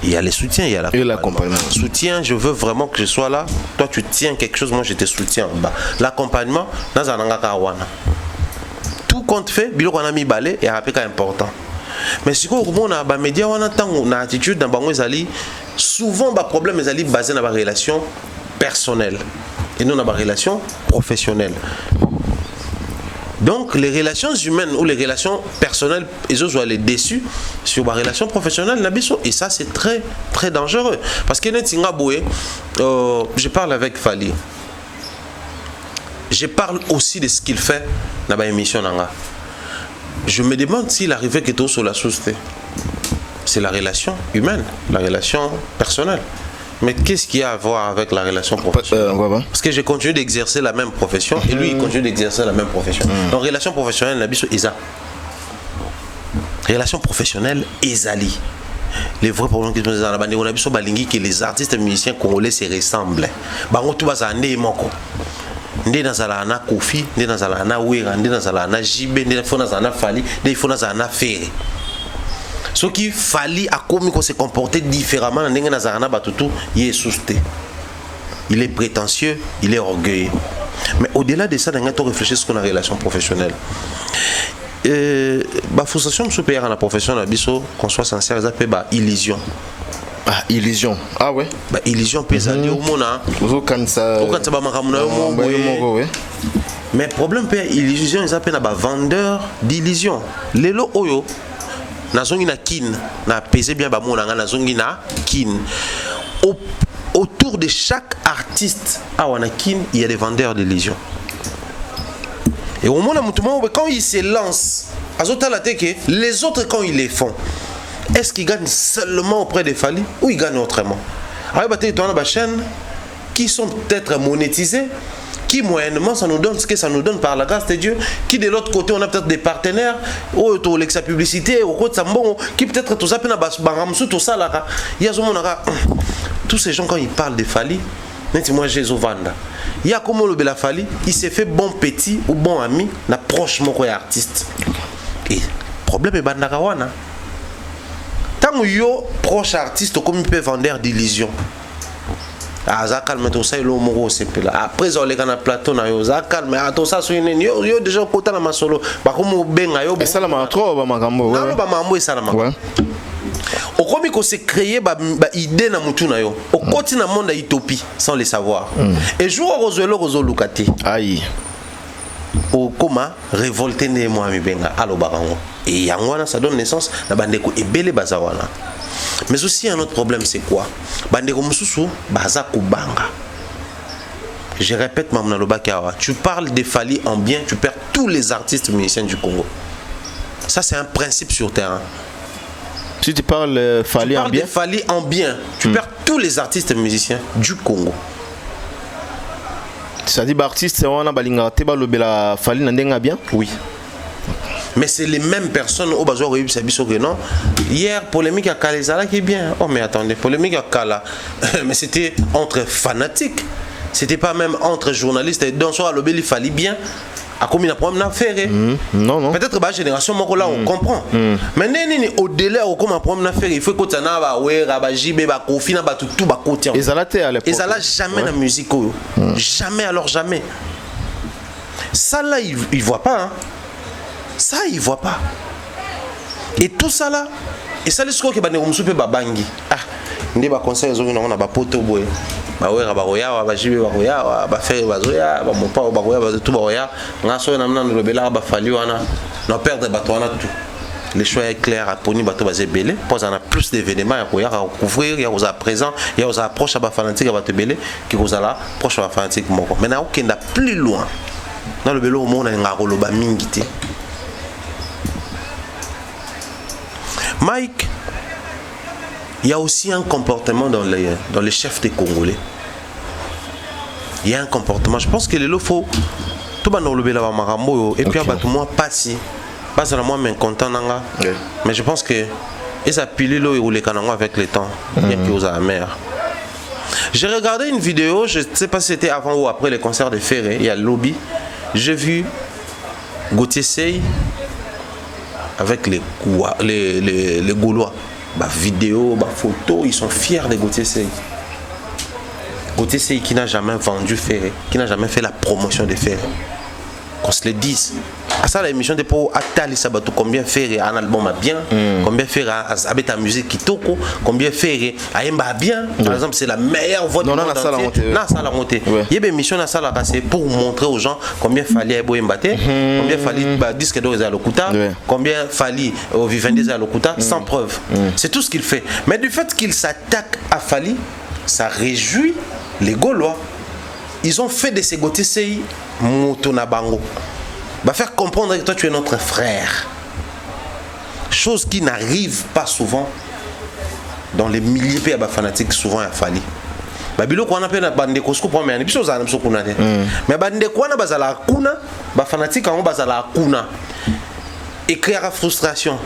Il y a les soutiens, il y a l'accompagnement. Soutien, je veux vraiment que je sois là. Toi tu tiens quelque chose, moi je te soutiens en bas. L'accompagnement, tout compte fait, biloko na mi balé et après important. Mais si on a ba média on attend on a attitude dans bango ezali souvent ba problème ezali basé na ba relation personnelle et non na ba relation professionnelle. Donc les relations humaines ou les relations personnelles, ils ont les déçus sur la relation professionnelle et ça c'est très très dangereux parce que je parle avec Fally. Je parle aussi de ce qu'il fait dans la émission nanga. Je me demande s'il arrivait que tout sur la société. C'est la relation humaine, la relation personnelle. Mais qu'est-ce qu'il y a à voir avec la relation professionnelle? Parce que j'ai continué d'exercer la même profession et lui il continue d'exercer la même profession. Donc relation professionnelle nabiso eza. Relation professionnelle ezali. Les vrais problèmes qui se posent dans la bande on a biso balingi que les artistes musiciens congolais se ressemblent. Bango tout baza ndé moko. Ndé nazala na Kofi, ndé nazala na Wera, ndé nazala na JB, ndé nazala na Fally, ndé nazala na Ferré. Ce qui Fally a commis qu'on se comporter différemment, il est sousté. Il est prétentieux, il est orgueilleux. Mais au-delà de ça, on a réfléchi sur la relation professionnelle. La frustration de dans la profession, qu'on soit sincère, ça peut être illusion. Ah, illusion. Ah ouais. Illusion peut aller au monde. Mais problème pe illusion ils appellent ba vendeur d'illusion. Lelo oyo nazongi na kin na peser bien ba mona nga nazongi na kin. Autour de chaque artiste à Wanakin, il y a des vendeurs d'illusions. Et au moment où quand ils se lancent, les autres quand ils les font, est-ce qu'ils gagnent seulement auprès des Fally ou ils gagnent autrement? Alors, il y a des chaînes qui sont peut-être monétisées, qui moyennement ça nous donne ce que ça nous donne par la grâce de Dieu, qui de l'autre côté on a peut-être des partenaires, ou l'ex publicité, qui peut-être tout ça, tout ça là, il y a tous ces gens quand ils parlent de Fally, moi j'ai Zovanda. Il y a comme le Bela Fally, il s'est fait bon petit ou bon ami, na proche mon artiste. Et problème est bandagawana. Tant que yo proche artiste comme il peut vendre d'illusions. Ah ça calme tout ça il au moro c'est là. Après on les gana plateau na yo ça calme tout ça sur une yo déjà kota na masolo ba comme benga yo. Et ça la matro ba makambo. Non ba mambo ça la makambo. Au comme qu'on s'est créé ba idée na mutu na yo. Au côté na monde utopie sans les savoir. Et jour au lukati. Aïe. Au comment révolter né moi mi benga alo barango. Et yangwana ça donne naissance na bandeko ebele bazawana. Mais aussi un autre problème c'est quoi? Bandeko mususu baza kubanga. Je répète Mamna Lobakawa, tu parles des Fally en bien, tu perds tous les artistes musiciens du Congo. Ça c'est un principe sur terrain. Si tu parles Fally en bien, Fally en bien, tu perds tous les artistes musiciens du Congo. C'est-à-dire artiste c'est on a balinga te ba lobela Fally ndenga bien? Oui. Mais c'est les mêmes personnes au besoin que non. Hier, polémique à Kalezala qui est bien. Oh mais attendez, polémique à Kala. Mais c'était entre fanatiques. C'était pas même entre journalistes. Et dans ce cas, il fallait bien. À combien de problèmes d'affaires? Non, non. Peut-être que la génération, là, on comprend. Mais au-delà, on a un problème d'affaires. Il faut que tu aies un JB, Kofi, tout côté. Et ça l'a été à l'époque. Et ça l'a jamais dans la musique. Jamais, alors jamais. Ça là, il ne voit pas. Hein. Ça, il ne voit pas. Et tout ça là, et ça, les choses qui sont babangi. Ah, on a conseil aux gens, on a pote au bois. On a jibe, on a fait bazoya, on a pas bazoya, tout bazoya. On a soigné namna le bela, on a fallu, on a perdu bateau, on a tout. Les choix est clair à poni bateau basé belé. Parce qu'on a plus d'événements à couvrir, il y a aux présents, il y a aux approches à bas fanatique à bateau belé, qui vous a là proche à bas fanatique moko. Maintenant, on est plus loin. Dans le bélo, on a un rôle bamingité. Mike, il y a aussi un comportement dans les chefs des Congolais. Il y a un comportement. Je pense que les faut tout le monde là marambo et puis tout moi passer. Pas seulement moi content nanga. Mais je pense que ils a pilé l'eau et roulé canango avec le temps. Bien qu'ils a mer. J'ai regardé une vidéo, je ne sais pas si c'était avant ou après le concert de Ferré, il y a le lobby. J'ai vu Gauthier Sey avec les Gaulois, vidéo, photo, ils sont fiers de Gauthier Sey. Gauthier Sey qui n'a jamais vendu Ferré, qui n'a jamais fait la promotion de Ferré. Qu'on se le dise. À ça, l'émission de pour Atali Sabato, combien Ferré un album a bien, combien Ferré a ta musique qui toque, combien Ferré a Emba bien. Par exemple, c'est la meilleure voix du monde entier. Non, ça l'a monté. Il y a une émission à ça là, c'est pour montrer aux gens combien fallait Ebo Mbate, combien fallait disque d'or à l'Okuta, combien fallait au Vivendi à l'Okuta, sans preuve. C'est tout ce qu'il fait. Mais du fait qu'il s'attaque à Fally, ça réjouit les Gaulois. Ils ont fait de ces Gauthier Sey Motonabango. Va faire comprendre que toi tu es notre frère. Chose qui n'arrive pas souvent dans les milliers de fanatiques souvent à Fally. Babilo qu'on appelle bande kosko pour mais biso za biso kuna de. Mais bande ko na bazala kuna, ba fanatique en bazala kuna. Et créer la frustration.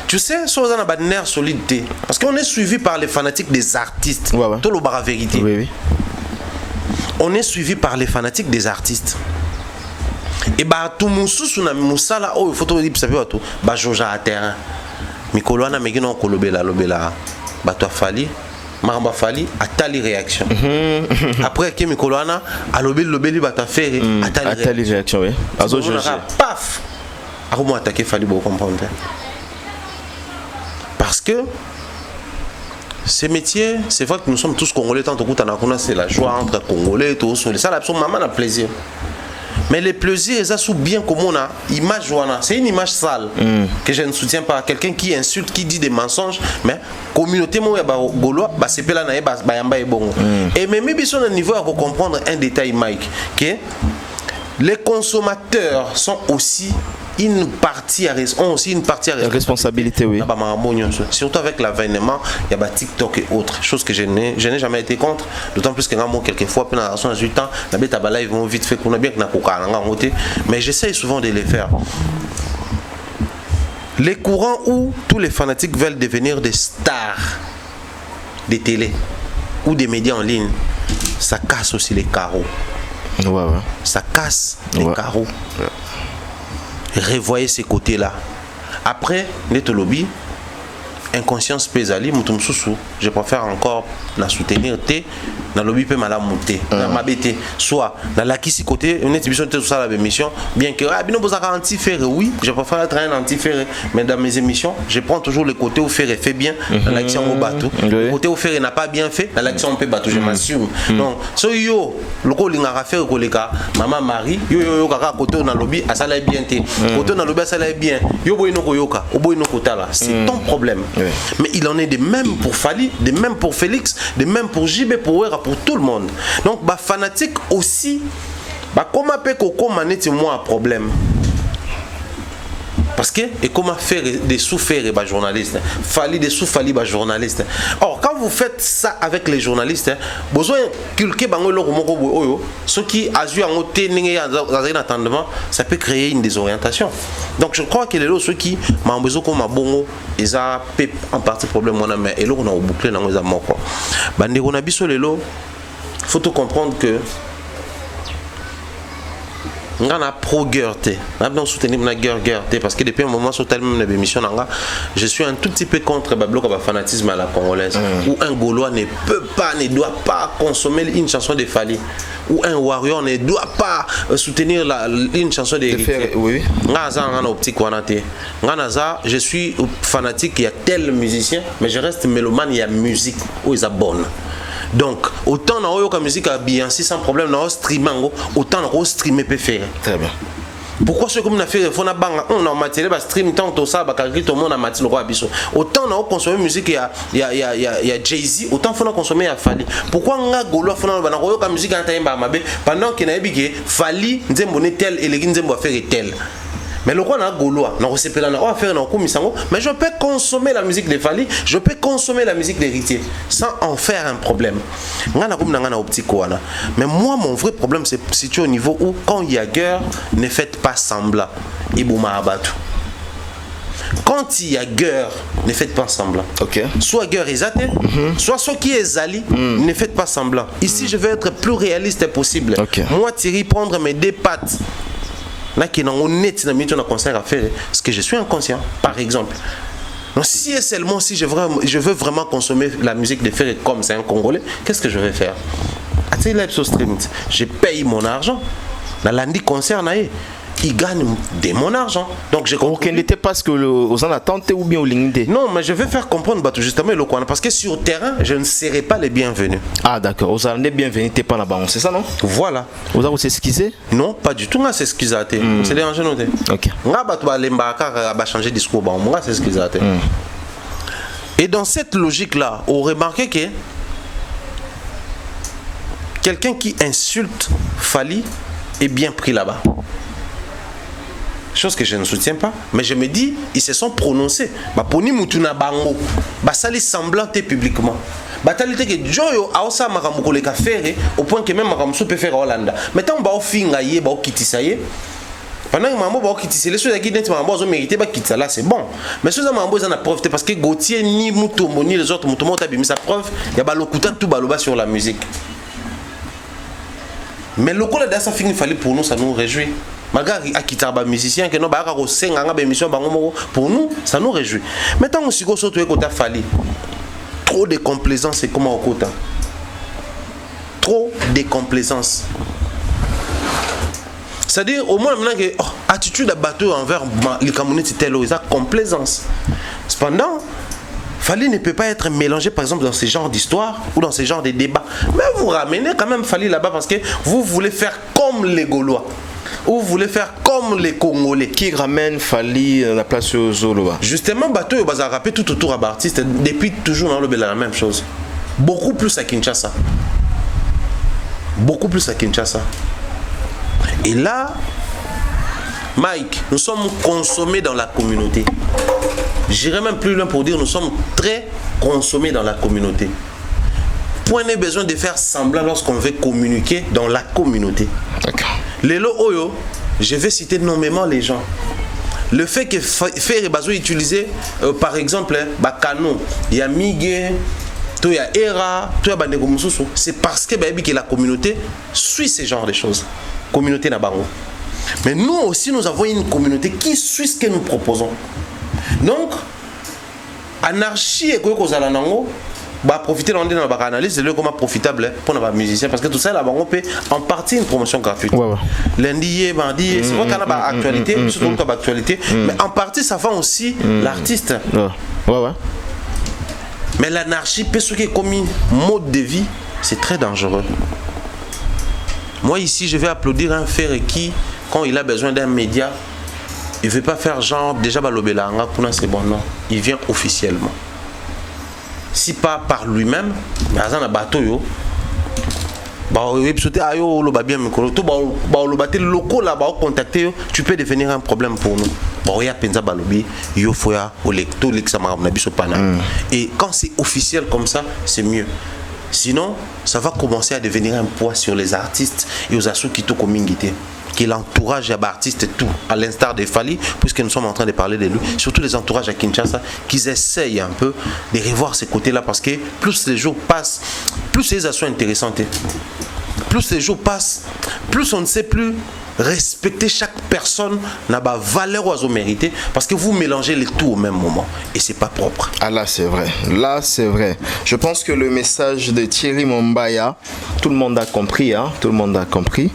Tu sais, sur un bannière solidité parce qu'on est suivi par les fanatiques des artistes. Tout le bar vérité. Oui. On est suivi par les fanatiques des artistes. Et tout le monde na musala oh il faut te dire ça peut tout ba joja à terrain mikolo na megino kolobela lobela ba to Fally maramba Fally atali réaction après que mikolo na lobeli ba ta faire atali réaction oui azo joje paf a comment attaquer Fally pour comprendre parce que ces métiers, c'est vrai que nous sommes tous congolais tant que c'est la joie entre congolais tous ça la maman a plaisir. Mais les plaisirs, ça sous bien comme on a image wana. C'est une image sale que je ne soutiens pas. Quelqu'un qui insulte, qui dit des mensonges, mais communauté moi ba gaulois, ba c'est là na ba yamba e bongo. Et même biso na niveau à comprendre un détail Mike que les consommateurs sont aussi une partie à responsabilité, oui. Surtout avec l'avènement, il y a TikTok et autres choses que je n'ai jamais été contre. D'autant plus que quelquefois, pendant la 18 ans, ils vont vite fait qu'on a bien que mais j'essaye souvent de les faire. Les courants où tous les fanatiques veulent devenir des stars des télés ou des médias en ligne, ça casse aussi les carreaux. Ouais. Ça casse les carreaux. Ouais. Revoyez ces côtés-là. Après, net lobby, inconscience pesali, je préfère encore la soutenir, na lobby peut mal monter, na mabete, soit dans la qui côté, une émission tout ça la mission, bien que bino boza anti-ferré, oui, je préfère être un anti-ferré, mais dans mes émissions, je prends toujours le côté où ferré fait bien, dans l'action au bateau, le côté où ferré n'a pas bien fait, dans l'action on peut bateau, je m'assume. Donc, so yo, le ko linga faire ko leka, maman Marie, yo kaka côté dans lobby, à ça là bien té, côté dans lobby ça là bien, yo boy no ko yoka, o boy no ko tala, c'est ton problème. Mais il en est de même pour Fali, de même pour Félix, de même pour JB, pour Wera, pour tout le monde. Donc, bah, fanatique aussi, bah, comment peut Coco manette moi un problème? Parce que, et comment faire des sous-faire les journalistes, Fali des sous-Fali les journalistes. Or, quand vous faites ça avec les journalistes, besoin culquer ce qui a eu un attendement, ça peut créer une désorientation. Donc, je crois que les autres, ceux qui m'ont besoin comme un bon, ils ont en partie problème, mais et là, on a bouclé dans les amours. Il faut tout comprendre que on a pro-guerté. On a soutenu la guerté parce que depuis un moment sur tellement d'émissions, je suis un tout petit peu contre le fanatisme à la congolaise. Où un Gaulois ne peut pas, ne doit pas consommer une chanson de Fali. Où un warrior ne doit pas soutenir une chanson de oui. Je suis fanatique, il y a tel musicien, mais je reste mélomane, il y a musique où ils abonnent. Donc, autant dans la musique à Beyoncé sans problème, dans le streaming, autant dans le streamer peut faire. Très bien. Pourquoi ce que nous avons fait, on a matériel, stream tant tout ça, tout le monde a matériel. Autant on a consommé musique, il y a Jay-Z, autant on a consommé à Fali. Pourquoi on a Gaulois, on a musique pendant qu'il y a Fali, on a tel et les gens faire tel. Mais le roi n'a Gaulois, mais je peux consommer la musique de Fali, je peux consommer la musique d'Héritier sans en faire un problème. Mais moi, mon vrai problème, c'est situé au niveau où, quand il y a guerre, ne faites pas semblant. Quand il y a guerre, ne faites pas semblant. Okay. Soit guerre est athée, soit ce qui est zali, ne faites pas semblant. Ici, je vais être plus réaliste possible. Okay. Moi, Thierry, prendre mes deux pattes. Là, qui est honnête, à faire, parce que je suis inconscient, par exemple. Donc, si et seulement si je veux vraiment consommer la musique de Ferré comme c'est un Congolais, qu'est-ce que je vais faire? Je paye mon argent. Dans l'andi concert, il gagne de mon argent. Donc je comprends. Aucun n'était pas ce que aux en attente ou bien au lingde. Non, mais je vais faire comprendre justement le coin parce que sur terrain, je ne serai pas les bienvenus. Ah d'accord, aux en bienvenus, t'es pas là-bas, c'est ça non? Voilà. Vous avez s'excuser? Non, pas du tout. On s'est excusé. C'est dérangé non? OK. On va changer de discours. On va s'excuser. Et dans cette logique-là, on remarque que quelqu'un qui insulte Fali est bien pris là-bas. Chose que je ne soutiens pas, mais je me dis, ils se sont prononcés. Poni mutuna bango, sali semblant publiquement. Batalité que Joyo a osa makamuko le faire au point que même makamuso peut faire Hollanda. Mais tant ba ofinga yé ba okitisa yé. Pendant que mambo ba okitisa les choses qui net mambo ont mérité ba kitisa là c'est bon. Mais ceux mambo ils en a profité parce que Gauthier ni Mutombo ni les autres Mutombo ont mis sa preuve, il y a ba lokuta tout baloba sur la musique. Mais le coup là ça finit fallait pour nous ça nous réjouit. Malgré à quitter les musiciens qui n'ont pas émission pour nous, ça nous réjouit. Maintenant, on s'y surtout écouter Fali. Trop de complaisance, c'est comment on écoute. Trop de complaisance. C'est-à-dire, au moins, maintenant que attitude à bateau envers les Camerounais, c'est telle complaisance. Cependant, Fali ne peut pas être mélangé, par exemple, dans ce genre d'histoire ou dans ce genre de débat. Mais vous ramenez quand même Fali là-bas parce que vous voulez faire comme les Gaulois. ou vous voulez faire comme les Congolais. Qui ramène Fali à la place aux Zoloa. Justement, Bato et Bazar rappé tout autour à Bartiste, depuis toujours dans le Bel la même chose. Beaucoup plus à Kinshasa. Beaucoup plus à Kinshasa. Et là, Mike, nous sommes consommés dans la communauté. J'irai même plus loin pour dire nous sommes très consommés dans la communauté. Point n'est besoin de faire semblant lorsqu'on veut communiquer dans la communauté. D'accord. Lelo Oyo, je vais citer nommément les gens. Le fait que Fer et Bazo utilisé, par exemple, Bakano, il y a Migue, il y a Era, il y a Bandego Moussousou, c'est parce que la communauté suit ce genre de choses. Communauté Nabango. Mais nous aussi, nous avons une communauté qui suit ce que nous proposons. Donc, anarchie et quoi qu'on a nango, bah profiter dans l'analyse, c'est le comment profitable pour nos musiciens parce que tout ça là, on peut en partie une promotion gratuite. Ouais. Lundi, mardi, c'est vrai qu'on a actualité, surtout qu'on a actualité, mais en partie ça fait aussi l'artiste. Ouais. Mais l'anarchie, parce que comme mode de vie, c'est très dangereux. Moi ici, je vais applaudir un Ferre qui, quand il a besoin d'un média, il ne veut pas faire genre déjà balobelanga pour c'est bon, non. Il vient officiellement. Si pas par lui-même, mais à un bateau yo, tu peux devenir un problème pour nous. Et quand c'est officiel comme ça, c'est mieux. Sinon, ça va commencer à devenir un poids sur les artistes et aux assos qui tout communauté. Qui est l'entourage à artistes tout, à l'instar de Fali, puisque nous sommes en train de parler de lui, surtout les entourages à Kinshasa, qu'ils essayent un peu de revoir ces côtés-là, parce que plus les jours passent, plus les assos sont intéressantes. Plus les jours passent, plus on ne sait plus respecter chaque personne n'a pas valeur ou mérité, parce que vous mélangez les tout au même moment et c'est pas propre. Ah là c'est vrai, là c'est vrai. Je pense que le message de Thierry Mombaya, tout le monde a compris, hein, tout le monde a compris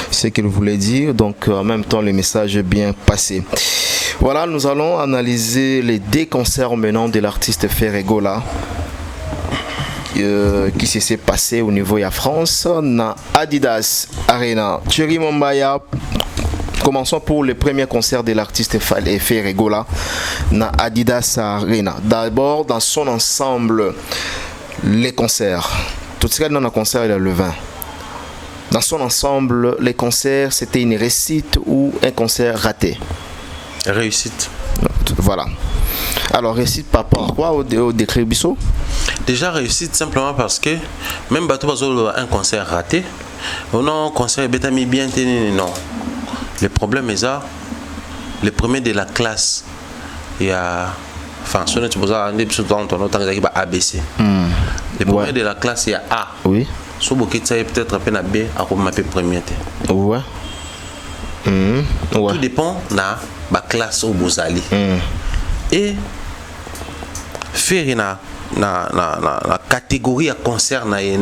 ce qu'il voulait dire, donc en même temps le message est bien passé. Voilà, nous allons analyser les deux concerts menant de l'artiste Ferregola. Qui s'est passé au niveau de la France na Adidas Arena. Thierry Mombaya, commençons pour le premier concert de l'artiste Ferregola na Adidas Arena. D'abord dans son ensemble les concerts. Tout ce qu'il y a dans le concert il y a le 20. Dans son ensemble les concerts c'était une réussite ou un concert raté? Réussite. Voilà. Alors réussite par rapport à quoi au décret Bissot? Déjà réussite simplement parce que même Bato Bazo un concert raté, non concert bétami bien tenu, non. Le problème est ça, le premier de la classe, il y a, enfin ce n'est pas un épisode dans ton autre qui va ABC. Le premier de la classe il y a A. Oui. So beaucoup ça peut-être un peu na B à comme mapper premier. Ouais. Tout dépend de la classe au Bozali. Et faire la catégorie à concert na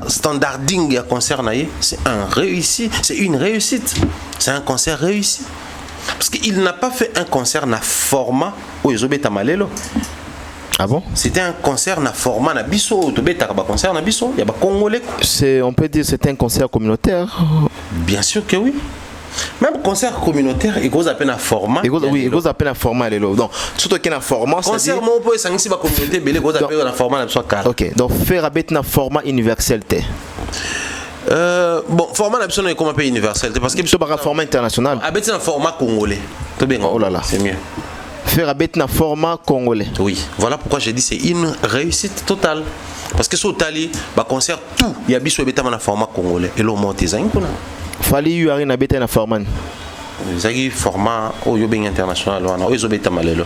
standarding à concert c'est une réussite, c'est un concert réussi parce qu'il n'a pas fait un concert na format où ils ont malelo. Ah bon? C'était un concert na format na biso, to beta ba concert na biso, il y a ba congolais. On peut dire c'est un concert communautaire. Bien sûr que oui. Même concert communautaire, il goes à peine à format. Oui, il goes à peine à format. Donc, surtout qu'il y a un format. Concert, mon pote, c'est une communauté, mais il goes à peine à format. Ok, donc faire un format universel. Bon, format absolument est comme un peu universel. Parce que c'est pas un format international. Avec un format congolais. Oh là là. C'est mieux. Faire un format congolais. Oui, voilà pourquoi j'ai dit c'est une réussite totale. Parce que sur Tali, concert, tout, il y a bis un format congolais. Et l'on monte les uns. Fali yu ari na beta na format. Zagi format au yobeng international wana ozo beta malelo.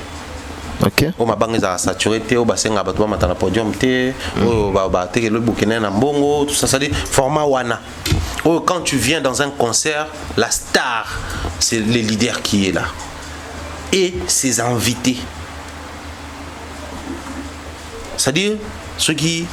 OK. O mabanga za saturé te o basenga bato ba matana podium te o ba te le bukene na mbongo tout ça ça dit format wana. Oh quand tu viens dans un concert, la star c'est le leader qui est là et ses invités. C'est-à-dire ceux qui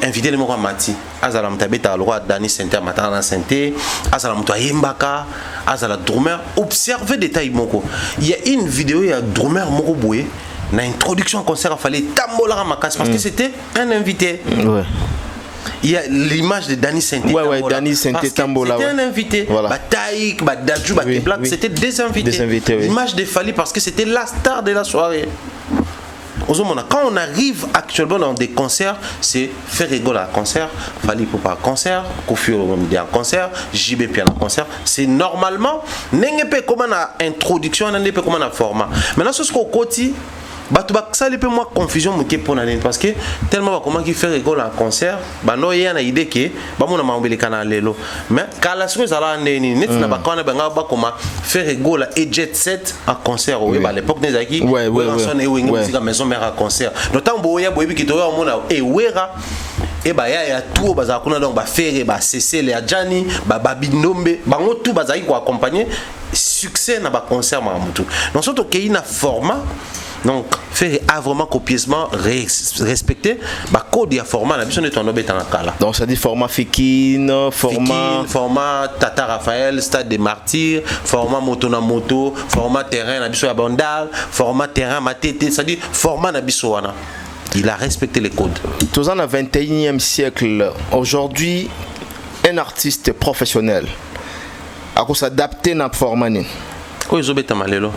invité les mots Mati, Azalam Tabeta le roi Dani Center Matana Santé, Azalam Toyimbaka, Azala Drummer, observez détail moko. Il y a une vidéo, il y a Drummer Moroboué, dans l'introduction concert, il fallait Tambola Makas parce que c'était un invité. Ouais. Il y a l'image de Danny Sainté. Ouais, Danny Sainté Tambola. C'était un invité. Voilà. Taïk, Dadju, Black, c'était des invités. L'image de Fally parce que c'était la star de la soirée. Quand on arrive actuellement dans des concerts, c'est faire rigoler à concert, Fally Ipupa à concert, Kofi Olomide à concert, JB Piano à concert. C'est normalement, n'engagez pas comme une introduction, n'engagez pas comme un format. Maintenant, ce qu'on côté, ça les peu moins confusion pour l'année parce que tellement comment qui fait rigoler à concert, non il y a une idée que on a mangé les canaux lélo. Mais quand la chose à la net n'a pas comment faire rigoler et jet set à concert au à l'époque des acquis. Ouais. Musique maison mère à concert. Notamment boya boyebi qui toya on a et wera et ya tout baza kuna donc ba faire ba cesser les adjani ba babinombe ba tout baza qui accompagner succès na ba concert mamutu. Donc surtout qu'il y a un format. Donc, faire vraiment copieusement respecter le code et le format. Donc, ça dit format Fikine, format Tata Raphaël, Stade des Martyrs, format Moto na Moto, format terrain Nabiso Abandal, format terrain Matete, ça dit format Nabiso Wana. Il a respecté les codes. Tous en 21e siècle, aujourd'hui, un artiste professionnel a s'adapter à format. Oui, je vais t'amalelo.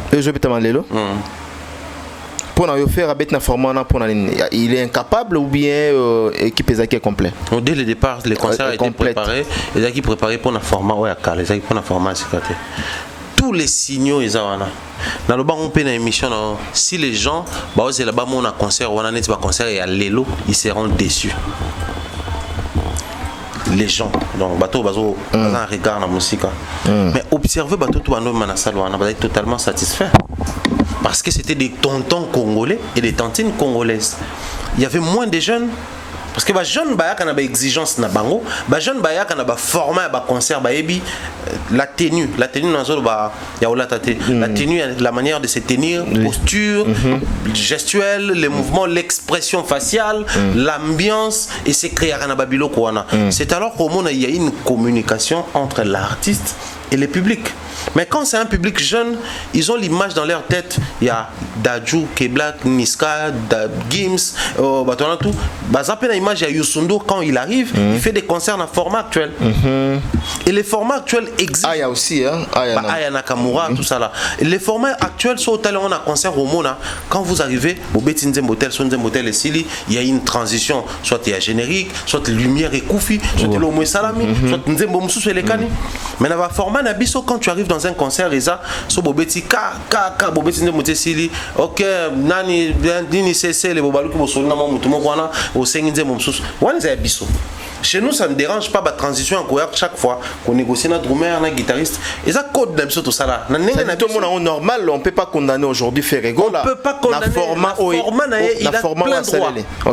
Il est incapable ou bien équipe est complète. Dès le départ, les concerts étaient préparés. Les équipes préparées pour un format les équipes pour un format tous les signaux ils ont dans le bas on peut une émission si les gens c'est là-bas on a concert on a net concert et à l'élo ils seront déçus. Les gens donc bateau bazo un regard la musique mais observer bateau tout en na salle on va être totalement satisfait. Parce que c'était des tontons congolais et des tantines congolaises. Il y avait moins de jeunes. Parce que les jeunes qui ont des exigences, les jeunes qui ont des formats, des concerts, la tenue la tenue, la manière de se tenir, posture, gestuelle, les mouvements, l'expression faciale, l'ambiance, et c'est créé à Babilo. C'est alors qu'au monde, il y a une communication entre l'artiste et le public. Mais quand c'est un public jeune, ils ont l'image dans leur tête. Il y a Dadju, Keblak, Niska, Gims, tout. L'image, il y a Yusundo quand il arrive, il fait des concerts dans le format actuel. Et les formats actuels existent. Il y a aussi, Aya Nakamura, tout ça là. Et les formats actuels sont au talent, on a concert au Mona. Quand vous arrivez, il y a une transition. Soit il y a générique, soit lumière et koufi, soit il y a l'homme salami, soit Nzembo Moussou et les cani. Mais dans le format Nabiso, quand tu arrives dans un concert, so bobeti bobeti nzembo sili, ok, nani cessé les bobaluki bosolina mutu mokwana au senginze momsusu. Wana za biso. Chez nous, ça ne dérange pas la transition en cohérence chaque fois qu'on négocie notre drummer, notre guitariste. Et ça code d'habitude tout ça là. Tout le monde normal, on ne peut pas condamner aujourd'hui Ferrego. On ne peut pas condamner.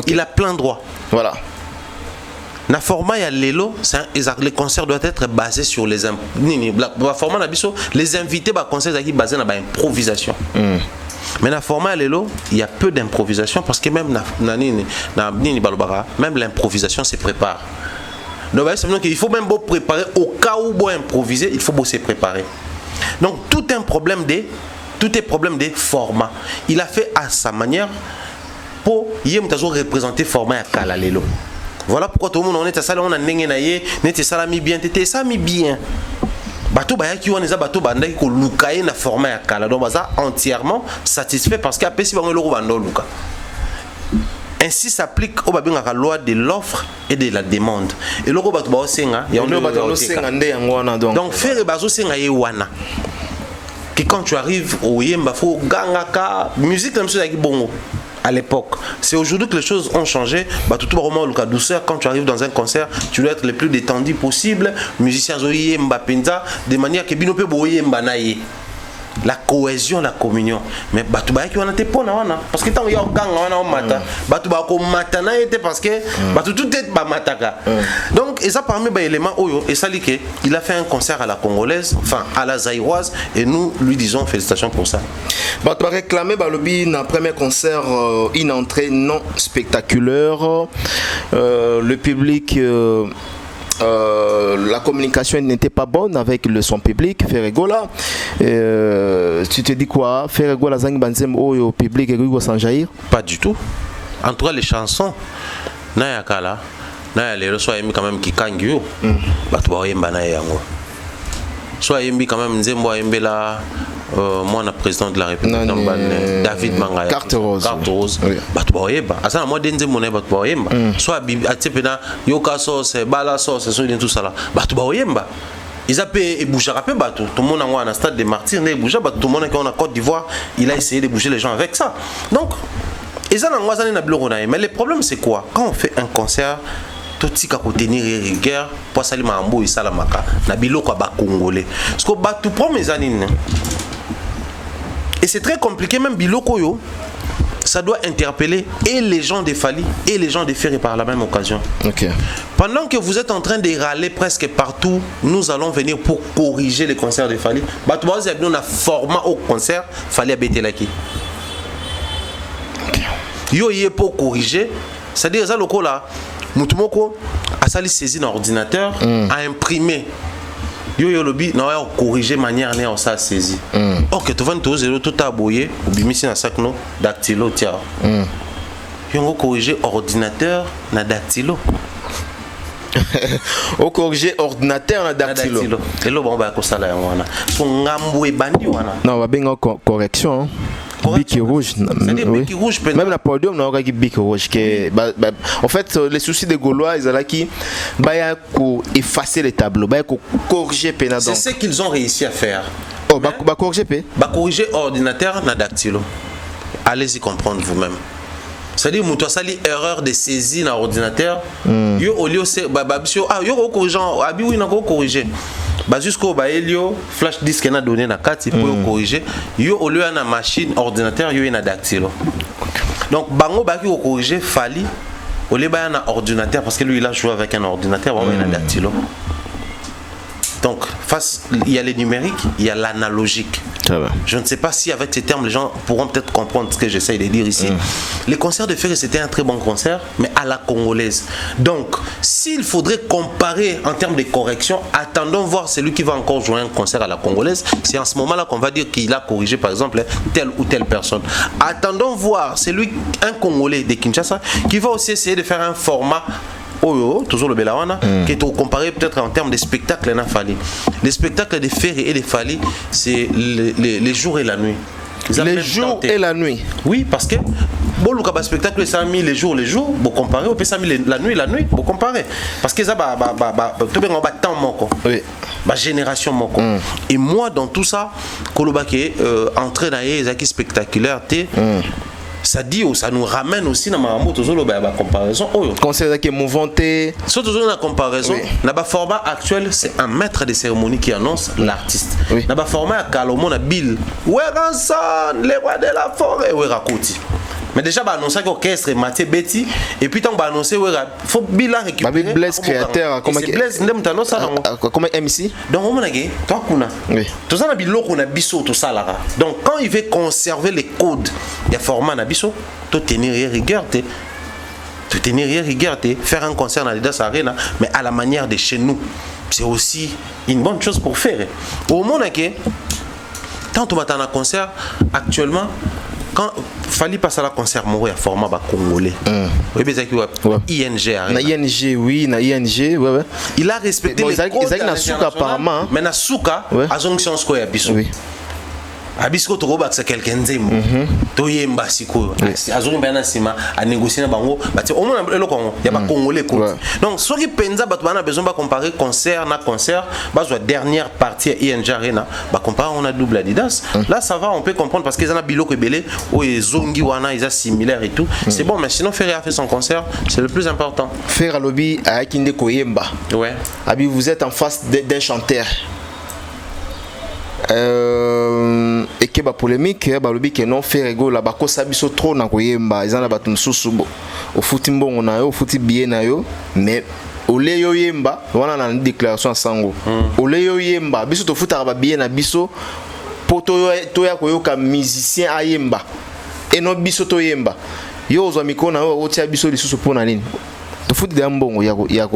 Il a plein de droits. Voilà. Na format ya lelo, les concerts doivent être basés sur les format les invités ba concert qui basé na ba improvisation. Mais dans le format lelo, il y a peu d'improvisation parce que même même l'improvisation se prépare. Donc il faut même préparer au cas où on improviser, il faut se préparer. Donc tout est problème de format. Il a fait à sa manière pour représenter format à kala lelo. Voilà pourquoi tout le monde on est à ça, on a n'engagé, n'était ça mis bien, t'étais ça mis bien. Bateau bayaki on est à bateau bandaki ko lukaye na format ya kala donc baza entièrement satisfait parce qu'après si bango loko bando luka. Ainsi s'applique au babinga loi de l'offre et de la demande. Et loko bato ba osenga ya on bato osenga nde ngwana donc faire bazo senga ye wana. Que quand tu arrives au yemba fo gangaka musique comme ça qui bongo. À l'époque, c'est aujourd'hui que les choses ont changé. Tout vraiment le cas douceur. Quand tu arrives dans un concert, tu dois être le plus détendu possible. Musiciens zoye mbapenda de manière que binope boye mbanaye. La cohésion, la communion. Mais batu ba qui on était pas na parce que tant y a gang on mata. Batu ba ko mata na était parce que batu tout est ba mataka. Donc et ça parmi les éléments oyo et ça liké, il a fait un concert à la congolaise, enfin à la zaïroise et nous lui disons félicitations pour ça. Tu as réclamé Balobi dans le premier concert une entrée non spectaculaire. Le public la communication n'était pas bonne avec son public, Ferregola. Tu te dis quoi? Ferregola Zang Banzem au public et sans jaillir? Pas du tout. En tout cas, les chansons, Nayakala, na lelo soit yembi quand même kikangi yo bato ba yemba na yango soit yembi quand même nzembo yembe la moi na président de la République David Mangaya carte rose bato ba yemba asa na moi nzembo na bato ba yemba soit atepena yoka sauce bala sauce so tout ça là bato ba yemba ils appellent et bouger rapé bateau tout le monde en un stade des martyrs ne bouger bateau tout le monde qui en Côte d'Ivoire il a essayé de bouger les gens avec ça donc ils en ont na bloc mais le problème c'est quoi quand on fait un concert tout ce qu'on tenir rigueur pour salir mambo et salamaka na biloko ba congolais parce que bateau premier anine et c'est très compliqué même biloko yo ça doit interpeller et les gens de Fali et les gens de Ferré par la même occasion. Okay. Pendant que vous êtes en train de râler presque partout, nous allons venir pour corriger les concerts de Fali. Bah, tu vois, on a format au concert, Fali a bêté là qui. Yo y est pour corriger, c'est-à-dire ça le coup là, Moutoumoko a sali saisi dans l'ordinateur, a imprimé. Yo lobby na ya corriger manière né on ça saisi. OK, tu vas nous zéro tout aboyer ou bimisi na sac no dactylo tia. Yo corriger ordinateur na dactylo. Au corriger ordinateur na dactylo. Et là bon ba ko sala wana. So ngambo e bandi wana. Non, va bien correction. Hein. Bic rouge, oui. Rouge même la podium n'a pas bic rouge en fait les soucis des Gaulois ils ont qui effacer les tableaux corriger pena. C'est ce qu'ils ont réussi à faire. Oh corriger ordinateur na dactylo. Allez-y comprendre vous-même. C'est-à-dire muto sali erreur de saisie dans ordinateur yo au lieu c'est yo corriger abi oui na corriger bah jusqu'au baelio flash disk na donné na carte pour corriger yo au lieu na machine ordinateur yo na dactylo donc bango ba ki corriger Fali au lieu ba na ordinateur parce que lui il a joué avec un ordinateur ba na dactylo. Donc face il y a les numériques, il y a l'analogique. Je ne sais pas si avec ces termes les gens pourront peut-être comprendre ce que j'essaye de dire ici. Les concerts de Ferré c'était un très bon concert mais à la congolaise. Donc s'il faudrait comparer en termes de correction, attendons voir celui qui va encore jouer un concert à la congolaise. C'est en ce moment-là qu'on va dire qu'il a corrigé par exemple telle ou telle personne. Attendons voir un Congolais de Kinshasa qui va aussi essayer de faire un format toujours le Belawana qui est comparé peut-être en termes de spectacle na Fali. Les spectacles de Ferré et de Fali c'est les jours et la nuit. Les jours et la nuit. Oui, parce que bon le spectacle ça mis les jours vous comparez, on peut ça mis la nuit vous comparez parce que ça tout bien on va temps moko. Oui. Ma génération moko. Et moi dans tout ça kolobake entrée dans les acquis spectaculaires ça dit ça nous ramène aussi dans ma comparaison concert qui est mouvementé surtout dans la comparaison dans le format actuel c'est un maître de cérémonie qui annonce l'artiste dans le format Kalomon a Bill Weranson les rois de la forêt Werakoti mais déjà bah annoncer qu'orchestre Mathieu Betty et puis tant bah annoncer faut Bill la récupérer Blaise créateur comment Blaise ndem t'annonce ça comme MC donc on a gagné toi kuna tout ça na bilo qu'on a biso tout ça là donc quand il veut conserver les codes des formats na biso tout tenir rigueur faire un concert dans l'Adidas Arena mais à la manière de chez nous c'est aussi une bonne chose pour faire au monde que tant on va dans un concert actuellement quand Fali passe à la concert mourir format congolais. Oui mais c'est ING na ING oui na ING ouais. Il a respecté les codes na suka apparemment mais na suka azonction sko ya biso. Oui. Abisko to robak quelqu'un nzembo to yemba siko azuri bana sima a négocier na bango bati au moins le Congo ya ba congolais ko donc ce qui penza batu bana besoin ba comparer concert na concert ba la dernière partie ING Arena ba comparer on a double Adidas là ça va on peut comprendre parce qu'ils en a biloko belé ou zongi wana ils a similaire et tout c'est bon mais sinon Ferré a fait son concert c'est le plus important Ferré lobby a Kinde Koyemba abi vous êtes en face d'un chanteur et que ba polémique ba lobi que non fait rigolo la ba ko sabiso trop na koyemba ezana batu nsusu bo au futi mbongo na yo au futi bien na yo mais ole yo yemba wana na déclaration sango ole yo yemba biso to futa ba bien na biso poto to ya koyoka musicien ayemba et no biso to yemba yo zo mikona yo otia biso lisusu pona nini to foot de mbongo ya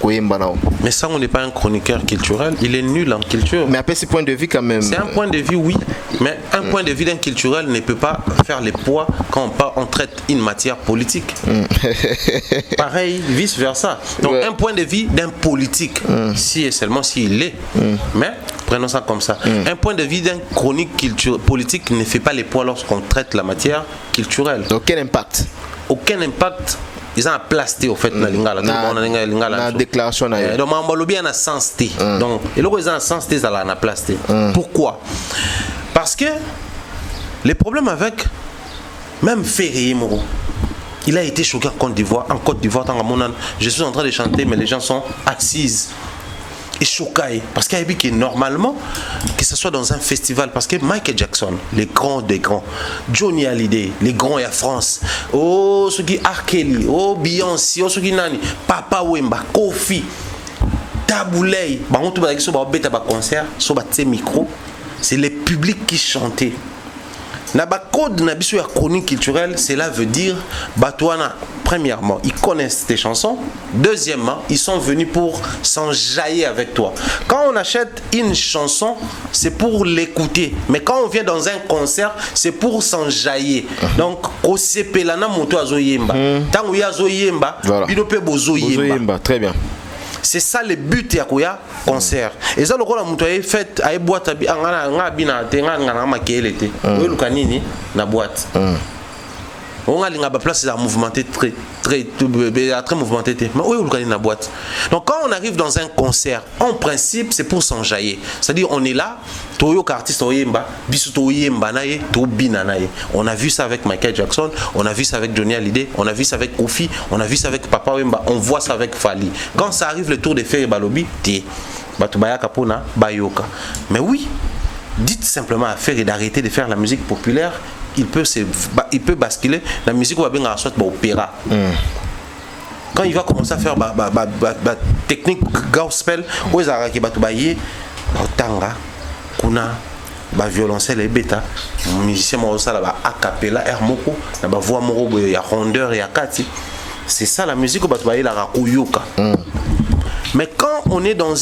koyemba na. Mais ça, on n'est pas un chroniqueur culturel, il est nul en culture. Mais après ce point de vue quand même. C'est un point de vue, oui, mais un point de vue d'un culturel ne peut pas faire les poids quand on traite une matière politique. Pareil, vice versa. Donc un point de vue d'un politique, si et seulement s'il est. Mais prenons ça comme ça. Un point de vue d'un chronique politique ne fait pas les poids lorsqu'on traite la matière culturelle. Donc quel impact? Aucun impact. Ils ont un plasté au fait dans lingala. La déclaration là. Donc mambalobi a un sens T. Donc et là ils ont un sens T ça là na plasté. Pourquoi? Parce que les problèmes avec même Ferré Moro. Il a été choqué en Côte d'Ivoire. En Côte d'Ivoire, je suis en train de chanter, mais les gens sont assises et choqués. Parce qu'il y a que normalement, que ce soit dans un festival, parce que Michael Jackson, les grands des grands, Johnny Hallyday, les grands et à France, oh, ceux qui R. Kelly, oh, Beyoncé, oh, ceux qui Nani, Papa Wemba, Kofi, Taboulay, concert, sur micro, c'est les publics qui chantaient. Naba code na biso ya chronique culturelle, cela veut dire Batouana, premièrement, ils connaissent tes chansons. Deuxièmement, ils sont venus pour s'enjailler avec toi. Quand on achète une chanson, c'est pour l'écouter. Mais quand on vient dans un concert, c'est pour s'enjailler. Donc, Osepelana moto azoyemba. Tango ya zoyemba, binope bozoyemba. Très bien. C'est ça le but ya koya concert. Et ça le rôle muto ay fait ay boîte abi nga bina te nga nga makele te. O luka nini na boîte. On a linga ba place c'est mouvementé très mouvementé te. Mais o luka nini na boîte. Donc quand on arrive dans un concert, en principe c'est pour s'enjailler. C'est-à-dire on est là, toyo artiste oyemba, bisu toyemba naye, to bina naye. On a vu ça avec Michael Jackson, on a vu ça avec Johnny Hallyday, on a vu ça avec Kofi, on a vu ça avec Papa Wemba, on voit ça avec Fali. Quand ça arrive le tour de Ferré Balobi, té Batubaya Kapona, Bayoka. Mais oui, dites simplement à Ferré d'arrêter de faire la musique populaire, il peut basculer la musique va bien à sorte opéra. Quand il va commencer à faire technique gospel, où ils arrêtent Batubaye, Tanga, Kuna, violoncelle et bêta, musicien ça là a cappella, air moko, na voix moko, il y a rondeur et kati. C'est ça la musique au Batubaye la rakuyoka. Mais quand on est dans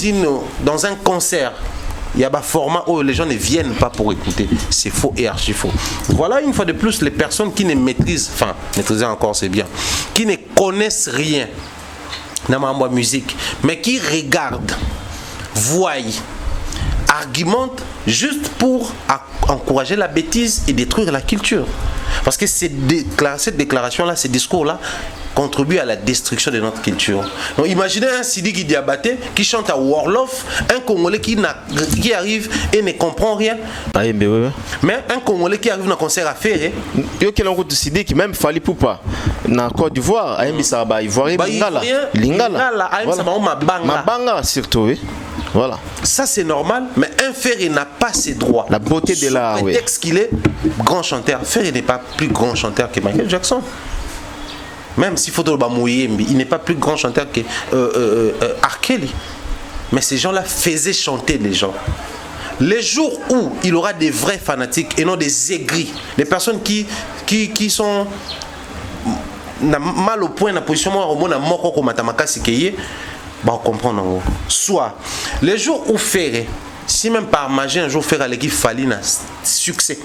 un concert, il y a un format où les gens ne viennent pas pour écouter. C'est faux et archi faux. Voilà une fois de plus les personnes qui ne maîtrisent, enfin, maîtriser encore c'est bien, qui ne connaissent rien dans ma musique, mais qui regardent, voient, argumentent juste pour encourager la bêtise et détruire la culture. Parce que cette déclaration-là, ces discours-là, contribue à la destruction de notre culture. Donc imaginez un Sidiki Diabaté qui chante à Warlof, un Congolais qui arrive et ne comprend rien. Mais un Congolais qui arrive dans un concert à Ferré. Il y a quelqu'un qui Sidiki même Fali Poupa na Côte d'Ivoire, a ça ba Ivoirien Lingala. Mabanga surtout oui. Voilà. Ça c'est normal, mais un Ferré n'a pas ses droits. La beauté de l'art, oui. Prétexte qu'il est grand chanteur. Ferré n'est pas plus grand chanteur que Michael Jackson. Même si Foto Bamouyembi, il n'est pas plus grand chanteur que R. Kelly. Mais ces gens-là faisaient chanter les gens. Les jours où il aura des vrais fanatiques et non des aigris, des personnes qui sont mal au point de la position, on comprend. Soit les jours où Ferré, si même par magie un jour Ferré l'équipe Fali n'a succès.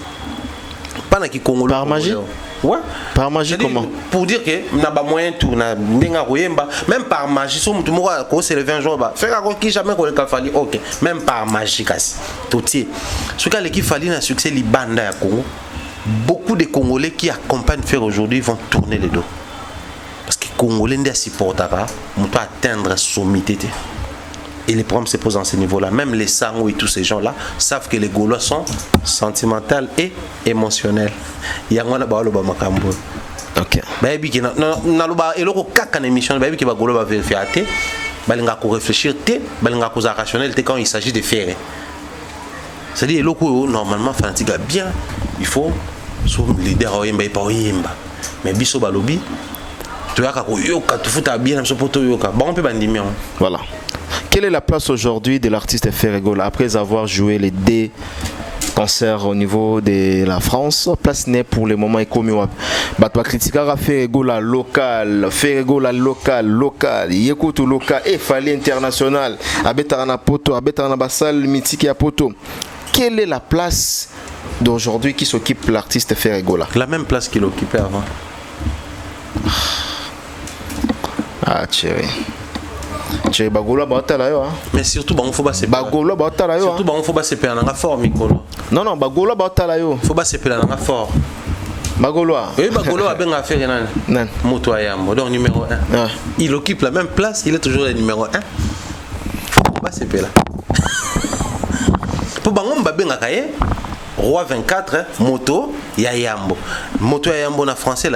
Pas qui Congolais. Par magie? Ouais. Par magie comment? Pour dire que n'a pas moyen tout, n'a même par magie, si on peut se lever un jour, faire un qui jamais qu'on le Fali, ok. Même par magie, tout est. Ce cas l'équipe Fali n'a succès, les bandes à Congo. Beaucoup de Congolais qui accompagnent Ferré aujourd'hui vont tourner les dos. Parce que les Congolais ne supportent pas, on peut atteindre sommité. Et les problèmes se posent à ce niveau-là. Même les Sango et tous ces gens-là savent que les Gaulois sont sentimentaux et émotionnels. Il y a un peu de makambo. Ok. Baby qui na loba eloko kaka na émission baby qui va Gaulois va vérifier até, balinga ko réfléchir té, balinga ko rationnel té quand il s'agit de faire. C'est-à-dire eloko normalement fanatique bien, il faut sur leader oyemba et pas oyemba. Mais biso balobi tu as ko yoka tu futa bien so poto yoka. Bon peut bandimia. Voilà. Quelle est la place aujourd'hui de l'artiste Ferré Gola après avoir joué les deux concert au niveau de la France. Place n'est pour le moment économie. Batwa critiquera Ferregola local, Ferregola local, Yekutu local et Fali international. Abetarana Poto, Abetarana Bassal mythique à Poto. Quelle est la place d'aujourd'hui qui s'occupe l'artiste Ferregola? La même place qu'il occupait avant. Ah, chérie. Chérie, Bagola, Batala, hein. Mais surtout, il faut pas se perdre. Bagola, Batala, hein. Surtout, il faut pas se perdre dans la forme, Mikolo. Non, Bagola, Batala, hein. Il faut pas se perdre dans la forme. Bagola. Oui, Bagola a bien affaire, non. Moto Ayambo, donc numéro 1. Ah. Il occupe la même place, il est toujours le numéro 1. Il faut pas se perdre. Pour Bangon, Babin Akaye, Roi 24, Moto Yayambo. Moto Yayambo en français,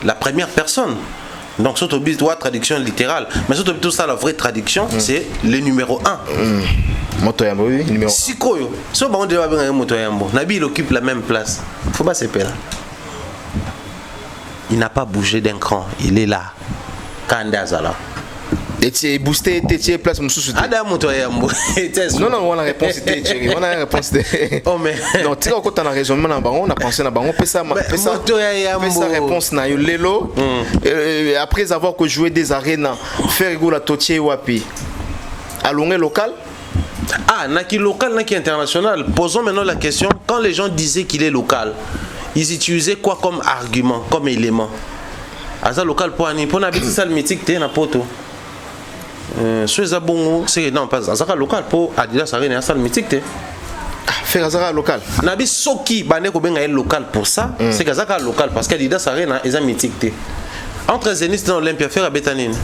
la première personne. Donc, surtout, traduction littérale. Mais surtout, tout ça, la vraie traduction, c'est le numéro 1. Moto Yayambo, oui, numéro 1. Sikoyo. Si on va Moto Yayambo, Nabi, il occupe la même place. Il ne faut pas se perdre. Il n'a pas bougé d'un cran. Il est là. Kandazala. Et tu es boosté, tu es place, monsieur. Ada Moto Yayambo. Non, on a la réponse. On a la réponse. Oh, mais. Non, tu sais, quand on a raisonnement, on a pensé à Bango, Moto Yayambo. Sa réponse, na Lelo. Après avoir joué des arènes, Ferregola Totier Wapi. Allongé local. Ah, Naki local, Naki international. Posons maintenant la question. Quand les gens disaient qu'il est local, ils utilisaient quoi comme argument, comme élément? Asa local pour Ani, pour n'habiter ça le mythique, t'es na poto. C'est non pas Asa local pour Adidas Arena, ça le mythique, t'es. Faire Asa local. Nabi Soki, Bane Kobenga est local pour ça, c'est qu'Asa local parce qu'Adidas Arena est un mythique, t'es. Entre Zenith et Olympia, faire à Bétanine.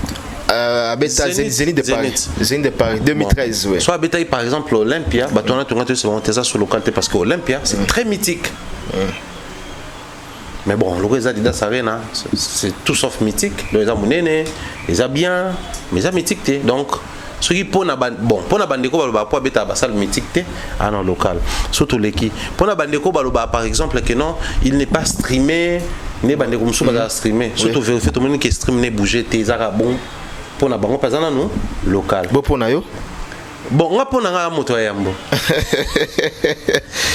Zénith de Paris. Zénith de Paris, 2013, oui. Soit à Bétail, par exemple, Olympia, bah, tu as sur local parce que Olympia, c'est très mythique. Mais bon, le Adidas Arena, c'est tout sauf mythique. Les Amounene, les a bien, mais les a mythique. Donc, ceux qui pour la bon, pour la bande pour bêta basal mythique, ah non local. Surtout les qui. Pour la bande par exemple, que non, il n'est pas streamé, n'est bande comme ça pas streamé. Surtout vérifier tout le monde qui stream n'est bougé, tes arabons. Pour la banque, pas non local. Bon pour nayo. Bon, on a pour la moto Yambo.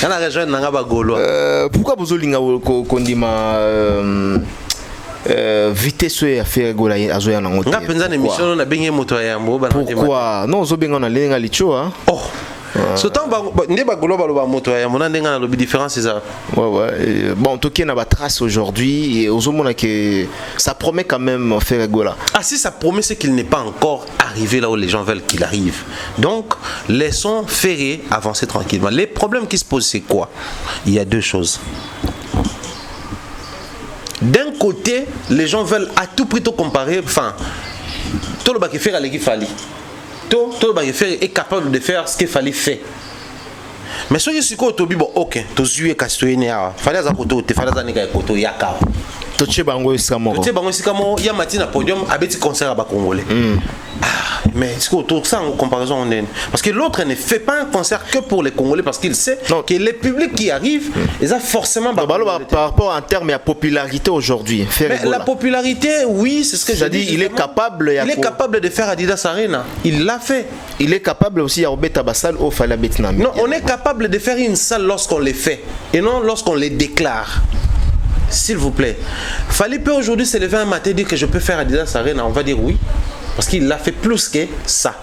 On a rejoint nanga bagolo. Pourquoi vous avez kondima vitesse à faire gola azoya na ngote? On a pensé à l'émission on a bien moto Yambo. Pourquoi? Non, zo benga na lenga licho hein. Oh. Surtout ne bagolo baloba moto Yambo na ndenga na lobi différence c'est ça. Ouais. Bon, en tout cas, on a la trace aujourd'hui et aux hommes que ça promet quand même faire gola. Ah si ça promet c'est qu'il n'est pas encore arrivé là où les gens veulent qu'il arrive. Donc laissons Ferré avancer tranquillement. Les problèmes qui se posent c'est quoi? Il y a deux choses. D'un côté, les gens veulent à tout prix te comparer, enfin, tout le bac faire à l'équipe Fali. Tout le bac faire est capable de faire ce qu'il fallait faire. Mais ce qui est quoi, bon, ok, tu es castoyé, fallait à côté, tu fallait à côté, yaka. Tu es bango iskamo. Tu es bango iskamo, il y a matin à podium, avec des concerts à Congolais. Mais c'est quoi tout ça en comparaison on est parce que l'autre ne fait pas un concert que pour les Congolais parce qu'il sait que les publics qui arrivent ils ont forcément par rapport en termes de popularité aujourd'hui. La popularité oui c'est ce que j'ai dit il est capable de faire Adidas Arena il l'a fait il est capable aussi à Obeta Bassal au Falabetnam. Non on est capable de faire une salle lorsqu'on les fait et non lorsqu'on les déclare. S'il vous plaît, Fallait peut aujourd'hui se lever un matin et dire que je peux faire Adidas Arena, on va dire oui. Parce qu'il a fait plus que ça.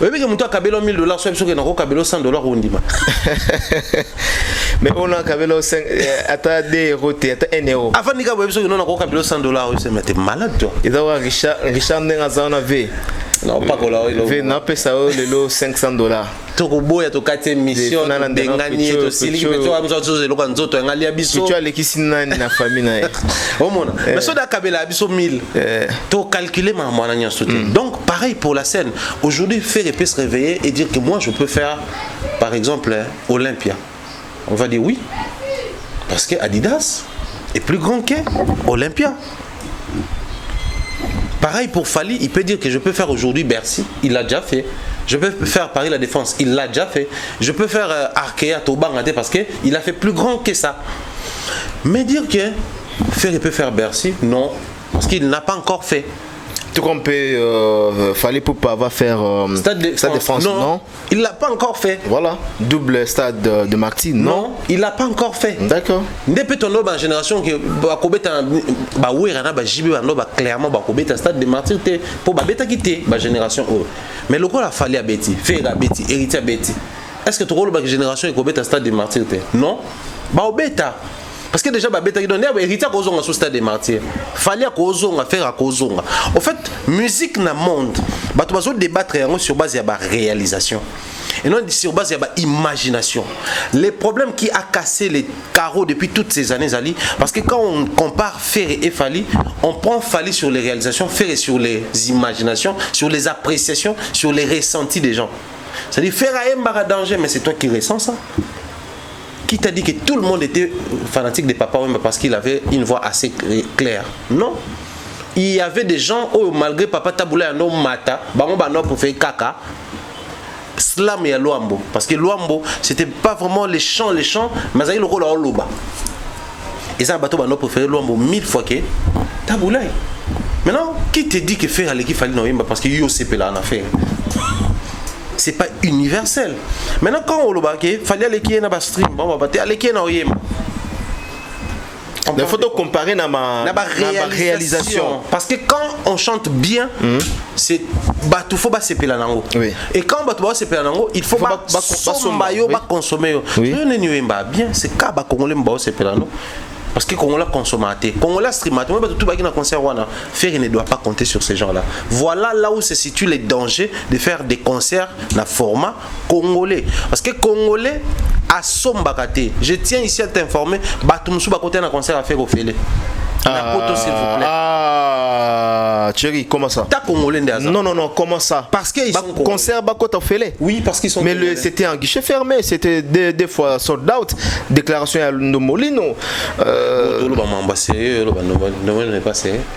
Oui, mais quand tu as $1000, soit sûr que tu as $100 mais on a $1 5 à 2 euros, à 1 euro. Avant de dire que tu as $100, tu es malade toi. Il doit Richard Nengazana V. Non, pas que là, il n'a pas ça le $500. Tu as tu 4 mission, tu as gagné, tu as sili, tu as tu as l'équipe na famille na. Mais ça da biso 1000. Tu as calculé ma donc pareil pour la scène. Aujourd'hui, Ferré peut se réveiller et dire que moi je peux faire par exemple Olympia. On va dire oui. Parce que Adidas est plus grand que Olympia. Pareil pour Fali, il peut dire que je peux faire aujourd'hui Bercy, il l'a déjà fait. Je peux faire Paris La Défense, il l'a déjà fait. Je peux faire Arkea Tobangate parce qu'il a fait plus grand que ça. Mais dire que Ferré peut faire Bercy, non, parce qu'il n'a pas encore fait. tout qu'on peut fallait pour pas faire Stade de France. Non, il l'a pas encore fait. Voilà, double stade de Martine. Non, il l'a pas encore fait. D'accord. Depuis ton autre génération que bakobeta ba werana ba jibe ba no ba clairement bakobeta stade de Martine pour ba beta quitter ba génération. Mais le quoi la fallait à Betty, faire à Betty, hériter à Betty. Est-ce que tu rôle ba génération et kobeta stade de Martine? Non. Ba obeta. Parce que déjà ba beta qui donne hériter à kozonga sur stade de Martine. Fallait à kozonga faire à kozonga. En fait, musique na monde. Ba tu vas débattre sur base de la réalisation. Et non sur base de l'imagination. Les problèmes qui a cassé les carreaux depuis toutes ces années, Ali, parce que quand on compare Ferré et Fally, on prend Fally sur les réalisations, Ferré sur les imaginations, sur les appréciations, sur les ressentis des gens. C'est-à-dire, Ferré a un danger, mais c'est toi qui ressens ça. Qui t'a dit que tout le monde était fanatique de Papa Wemba parce qu'il avait une voix assez claire? Non. Il y avait des gens, oh, malgré Papa Taboula et un mata, pour faire caca. Slam et Luambo, parce que Luambo c'était pas vraiment les chants, mais ça a eu le rôle à Oloba. Et ça, bateau bano préféré Luambo 1000 fois que Taboulaï. Maintenant, qui te dit que faire l'équipe fallait non parce que YOCP là en affaire. C'est pas universel. Maintenant, quand Oloba que fallait aller qui est dans stream, bon bah bater aller qui est dans Oyema. Il faut comparer dans ma réalisation. Parce que quand on chante bien, c'est batou faut pas se peler nango. Et quand batou va se peler nango, il faut pas consommer. Bien, c'est quand ba congolais mba se peler nango. Parce que Congolais consommateur, Congolais streamateur, même tout bagui dans concert wana, faire ne doit pas compter sur ces gens-là. Voilà là où se situe les dangers de faire des concerts dans format congolais. Parce que Congolais à Sombakate, je tiens ici à t'informer, Batumsou Bakote dans concert à faire au Félé. Ah, Thierry, comment ça? T'as Congolais derrière. Non, comment ça? Parce qu'ils sont concert Bakota au Félé. Oui, parce qu'ils sont. Mais c'était un guichet fermé, c'était des fois sold out. Déclaration à Molino.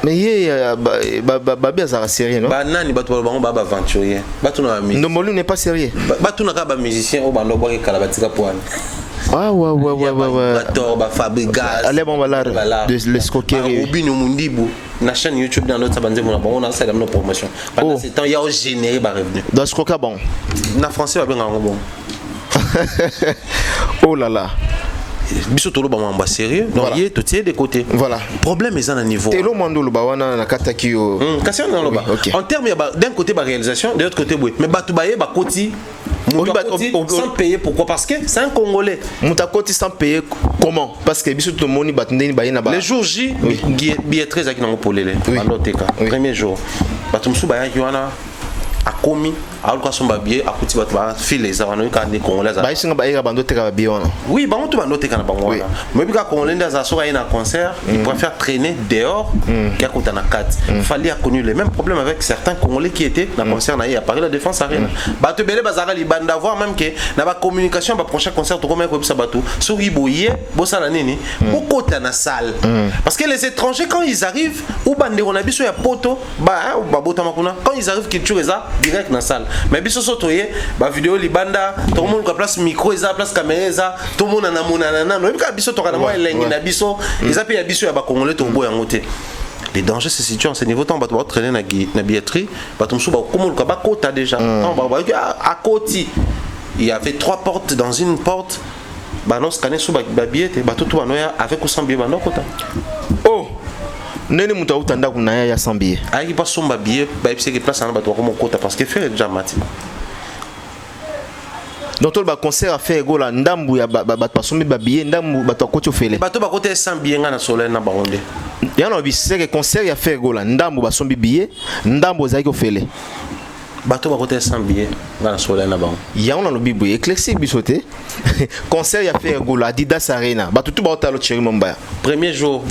Mais Babi a sérieux, non? Banani Batouba Baba aventurier. Batuna Molino n'est pas sérieux. Batuna Kaba musicien au Bando Boy Kalabatika Poine. Ah ouais. Allez bon voilà de l'escroquerie. Robin Mundibu, na chaîne YouTube dans notre sabandé on a ça dans nos promotions. Pendant ce temps il y a généré ba revenu. Dans escroquer bon. Na français va bien bon. Oh là là. Biso tolo ba mamba sérieux. Donc il est tout de côté. Voilà. Problème est à niveau. Telo mandolo ba wana na kataki yo. Question dans le bas. En termes d'un côté ba réalisation, de l'autre côté oui. Mais Batoubaye ba koti sans payer, pourquoi? Parce que c'est un Congolais. Moutakoti sans payer comment? Parce que les jours J, billetterie à Kinangopolele. Premier jour. Batumsou Baya Yoana a commis. Alors quand son billet a coûté votre fil les avanoïs quand les Congolais. Oui, bah on te va noter quand on va. Mais puis quand Congolais dans un soir un concert, ils préfèrent traîner dehors qu'à côté de la carte. Fallait a connu les mêmes problèmes avec certains Congolais qui étaient dans le concert à Paris la Défense Arena. Bah te belé bazara li banda voir même que dans la communication ba prochain concert to comme ça bateau sur Iboye bossa la nini beaucoup dans la salle. Parce que les étrangers quand ils arrivent ou bande on a biso ya poto ba bota makuna quand ils arrivent culture ça direct dans la salle. Mais biso sotoye ba vidéo libanda tout le monde a place micro eza place caméra tout le monde na monana no bika biso to kana moi lengi na biso eza pe ya biso ya ba congolais to boya ngote. Les dangers se situent en ce niveau temps ba to traîner na billetterie ba to msu ba komol ka ba kota déjà à côté il y avait 3 portes dans une porte ba non scanner sous ba billet ba tout ba noya avec ou sans billet ba non kota. Oh nene muta utanda kuna ya sans billet ayi pas somba billet ba epse que place na ba to comme kota parce que fait déjà mati. Donc le concert a fait gola ndambu ya ba pasombi ba billet ndambu ba to côté ofele ba to ba côté sans billet na soleil na baronde ya no bisé que concert ya fait gola ndambu ba sombi billet ndambu za ofele ba to ba côté sans billet na soleil na baronde ya on a le bibu éclairci bisoté concert ya fait gola Adidas Arena ba tout ba talo Thierry Mombaya premier jour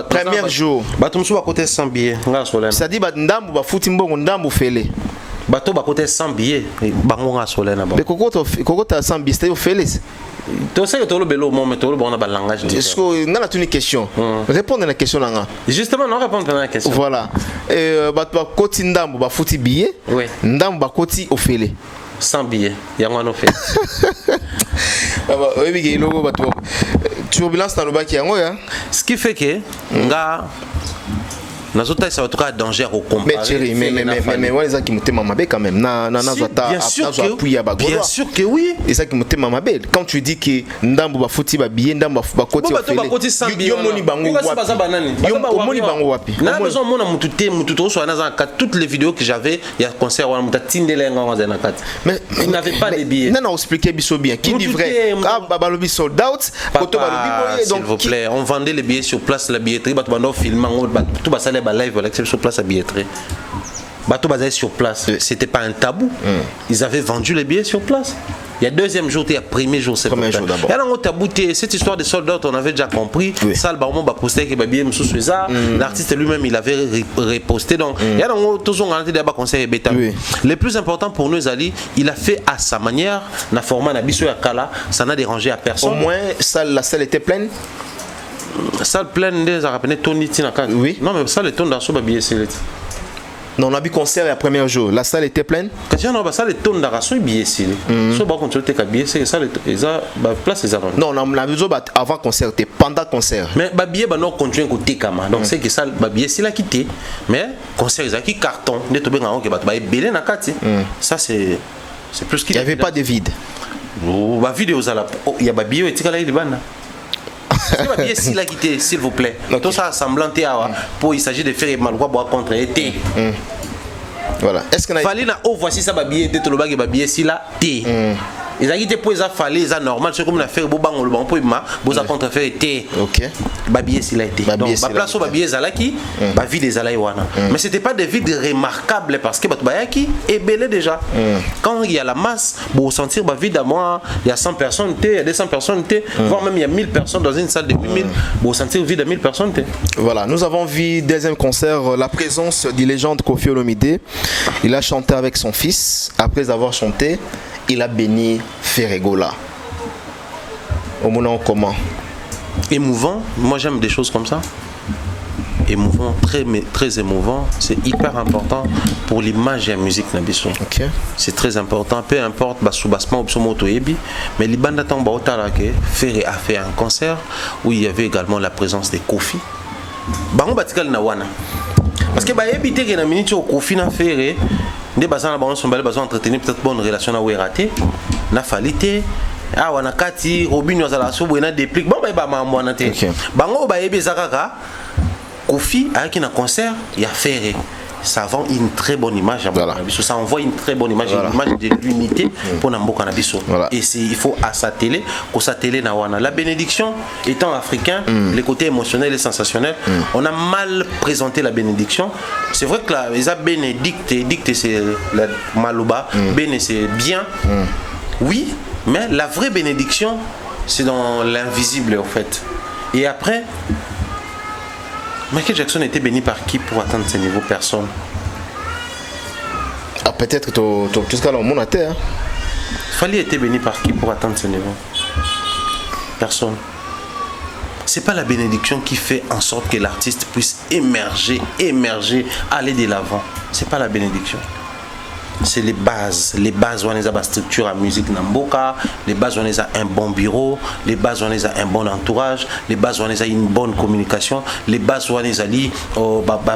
premier jour ba to mso ba côté sans billet na soleil ça dit ba ndambu ba futi mbongo ndambu fele bateau ba côté sans billet bango nga soleil na ba. Mais kokota sans billet c'est Félix. Tu sais que tout le belo moment mais tout le bon a langage différent. Est-ce que on a une question? Répondre à la question là. Justement non répondre à la question. Voilà. Bateau ba koti ndambo ba futi billet. Oui. Ndambo ba koti ofele. Sans billet. Yango no fait. Oui bigi logo bateau. Turbulence dans le baki yango ya. Ce qui fait que nga Nazota ça va être danger au combat. Mais Thierry, mais ouais, ça qui me t'aime mabé quand même. Bien sûr que oui. Et ça qui me t'aime mabé. Quand tu dis que ndambo ba foti ba billet, ndambo ba koti ba koti sans billet. Yo moni bango wapi? Yo moni bango wapi? Na besoin mona mututo so na toutes les vidéos que j'avais, il y a concert wana mutatindele ngwa na kati. Mais il n'avait pas de billets. Non, expliquez biso bien. Qui dit vrai? Ah babalobi sold out. Koto balobi donc s'il vous plaît, on vendait les billets sur place la billetterie, ba to bando filmant, tout ba sale ba live sur place à billetterie. Bateau basé sur place, c'était pas un tabou. Ils avaient vendu les billets sur place. Il y a deuxième jour, il y a premier jour, c'est premier jour d'abord. Il y a un tabou, cette histoire de soldats, on avait déjà compris. Ça, le baron va poster que les billets sous ça. L'artiste lui-même, il avait reposté. Donc, il y a un toujours un débat conseil bêta. Le plus important pour nous, Ali, il a fait à sa manière, na format na biso ya kala, ça n'a dérangé à personne. Au moins, la salle était pleine. Salle pleine, des arabes, Tony Tinakan. Oui. Non, mais ça, le ton dans ce billet, c'est non, on a vu concert le premier jour. La salle était pleine. Quand on a ça, le ton d'arrason est billet ici. Si on va continuer à billet, c'est ça, la place est avant. Non, on a vu avant concert, pendant concert. Mais le billet, on continue à côté Kama. Donc c'est que ça, le billet, c'est là quitté. Mais concert, il y a qui carton. Ça, c'est plus qu'il y avait pas de vide. La vidéo, il y a des billets, il y a des billets. S'il vous plaît. Tout ça semblant pour il s'agit de faire mal boire contre été. Voilà. Est-ce que fallait na voici ça babier de toloba ke babier si là té. Ils a quitté pour ça fallait ça normal c'est comme la faire bo bango le bon pour ma boza contre faire été. OK. Babier si là été. Donc ba place au babier zalaki ba vie des alay wana. Mais c'était pas des vides remarquables parce que bayaki est belé déjà. Quand il y a la masse, pour sentir ba vie moi, il y a 100 personnes té, il y a 200 personnes té, voire même il y a 1000 personnes dans une salle de 8000, pour sentir vide à 1000 personnes té. Voilà, nous avons vu deuxième concert la présence du légende Koffi Olomide. Il a chanté avec son fils. Après avoir chanté, il a béni Ferregola. Au moment comment? Émouvant. Moi j'aime des choses comme ça. Émouvant, très émouvant. C'est hyper important pour l'image et la musique Nabiso. Okay. C'est très important. Peu importe, sous-bassement ou moto ebi. Mais les bandes d'attente, Ferré a fait un concert où il y avait également la présence de Koffi. Bango batikal na wana. Parce que bah éviter que na minute au Koffi na Ferré, des bazans na bango sont besoin entretenir peut-être bonne relation na Weraté, na Falite. Ah wana kati Robinho azala so buena déplique. Bon ba mamwana te. Bango ba yebi zakaka Koffi avec un concert, il y a Ferré. Ça vend une très bonne image. Voilà. Ça envoie une très bonne image, voilà. Une image de l'unité pour Namboka Nabiso. Voilà. Et il faut à sa télé, qu'au sa télé Nawana. La bénédiction étant africain, les côtés émotionnels et sensationnels, on a mal présenté la bénédiction. C'est vrai que là, les bénédicte c'est la malouba, béné c'est bien. Oui, mais la vraie bénédiction, c'est dans l'invisible en fait. Et après, Michael Jackson était béni par qui pour atteindre ce niveau? Personne. Ah, peut-être tout ce monde a été. Fali était béni par qui pour atteindre ce niveau? Personne. C'est pas la bénédiction qui fait en sorte que l'artiste puisse émerger, aller de l'avant. C'est pas la bénédiction. C'est les bases où on a la structure à musique Namboka, les bases où on a un bon bureau, les bases où on a un bon entourage, les bases où on a une bonne communication, les bases où on a une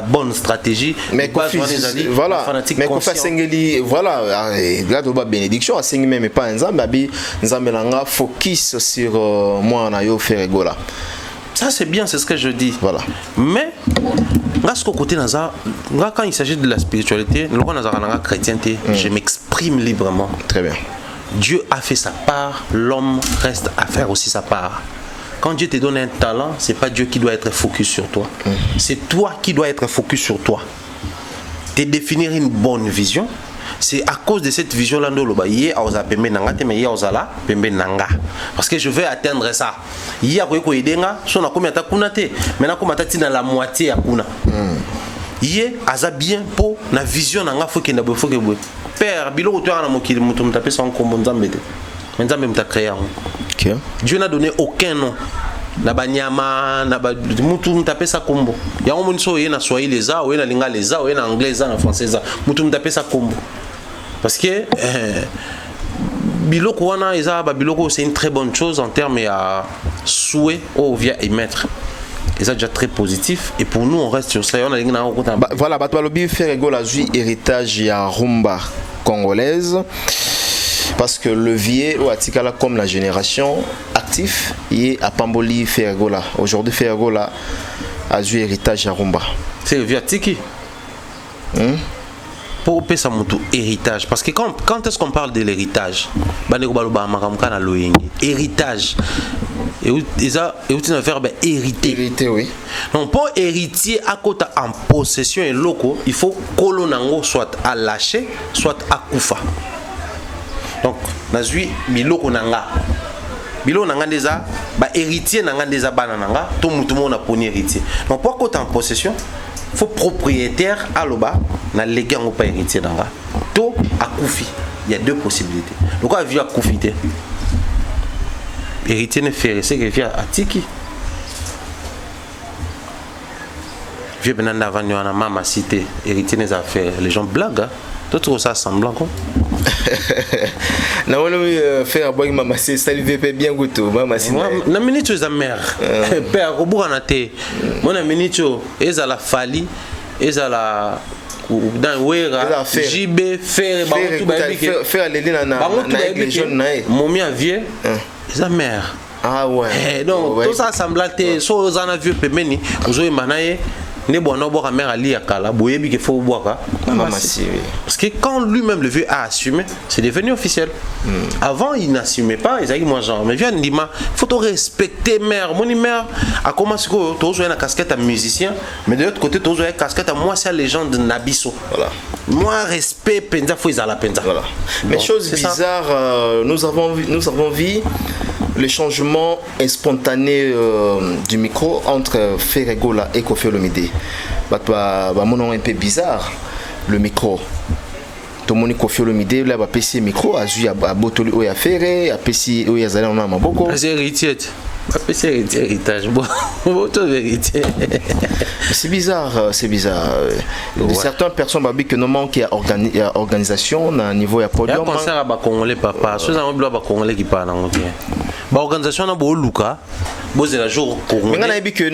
bonne stratégie, mais les bases où on a voilà, mais Kofi Sengeli, voilà, là de bénédiction à Sengeli mais pas Nzambe, Nzambe langa focus sur moi na yo Ferregola. Ça c'est bien, c'est ce que je dis. Voilà. Mais quand il s'agit de la spiritualité, chrétienté, je m'exprime librement. Très bien. Dieu a fait sa part, l'homme reste à faire aussi sa part. Quand Dieu te donne un talent, c'est pas Dieu qui doit être focus sur toi. C'est toi qui dois être focus sur toi. Te définir une bonne vision. C'est à cause de cette vision-là parce que je veux atteindre ça. La moitié bien pour la vision Père, Dieu n'a donné aucun nom. Na banyama na ba mutu mtape sa kombo ya ngo moniso ye na swahili eza o ye na linga leza o ye na anglais eza na français eza mutu mtape sa kombo parce que biloko wana eza ba biloko c'est une très bonne chose en termes à souhait ou via émettre Et ça déjà très positif. Et pour nous, on reste sur ça. Voilà, Batoualobi Ferrego a joué héritage à rumba congolaise. Parce que le vieux ou Atikala comme la génération actif et à Pamboli Fergola. Aujourd'hui Fergola a joué héritage à rumba. C'est le vieux Atiki. Pour payer ça héritage. Parce que quand est-ce qu'on parle de l'héritage? Héritage. Et ils ont faire hériter. Hériter, oui. Donc pour héritier à côté en possession et locaux, il faut que l'on soit à lâcher, soit à koufa. Donc, nazui biloko nanga. Biloko nanga déjà, héritier nanga déjà banananga, tout le monde a poni héritier. Donc, pour qu'on en possession, il faut propriétaire à l'oba, na légué ou pas héritier nanga. Tout à koufi. Il y a deux possibilités. Donc, à vivre à koufi. Héritier ne fait c'est que vient à tiki. Vieux benanda vanyo na mama cité, héritier des affaires. Les gens blaguent. Tout trouve ça semblant quoi. Na wala faire boy mama c'est ça lui fait bien goûter mama c'est na minute za mère père obuka na te mona minute ezala fali ezala dans wera JB faire ba tout ba bi faire les na les jeunes na momi a vieux za mère ah ouais donc tout ça semblant te so za na vieux pemeni ozo manaye ne bono boka mère ali akala boyebi ke faut boka parce que quand lui-même le vieux a assumé c'est devenu officiel. Avant il n'assumait pas ils avaient moi genre mais viens ndima faut to respecter mère mon mère a commencé ko to jouer na casquette à musicien mais de l'autre côté to jouer casquette à moi c'est la légende Nabiso voilà moi respect penza faut ils à la penza voilà mais bon, chose bizarre nous avons vu le changement spontané du micro entre Ferregola et Koffi Olomide. Mon nom est un peu bizarre, le micro. Tout le monde Koffi Olomide, là, PC micro, a joué à Botoli ou à Ferré, à PC ou à Zalé, on a beaucoup. C'est héritier. PC héritage, bon, vérité. C'est bizarre, c'est bizarre. Ouais. Certaines personnes m'ont dit que nous manquons d'organisation au niveau de podium. Il y a un concert à Congolais, papa. Ceux qui ont dit que Congolais qui parlent en anglais. L'organisation a beau Luka, beau c'est la jour congolais. Mais on a dit que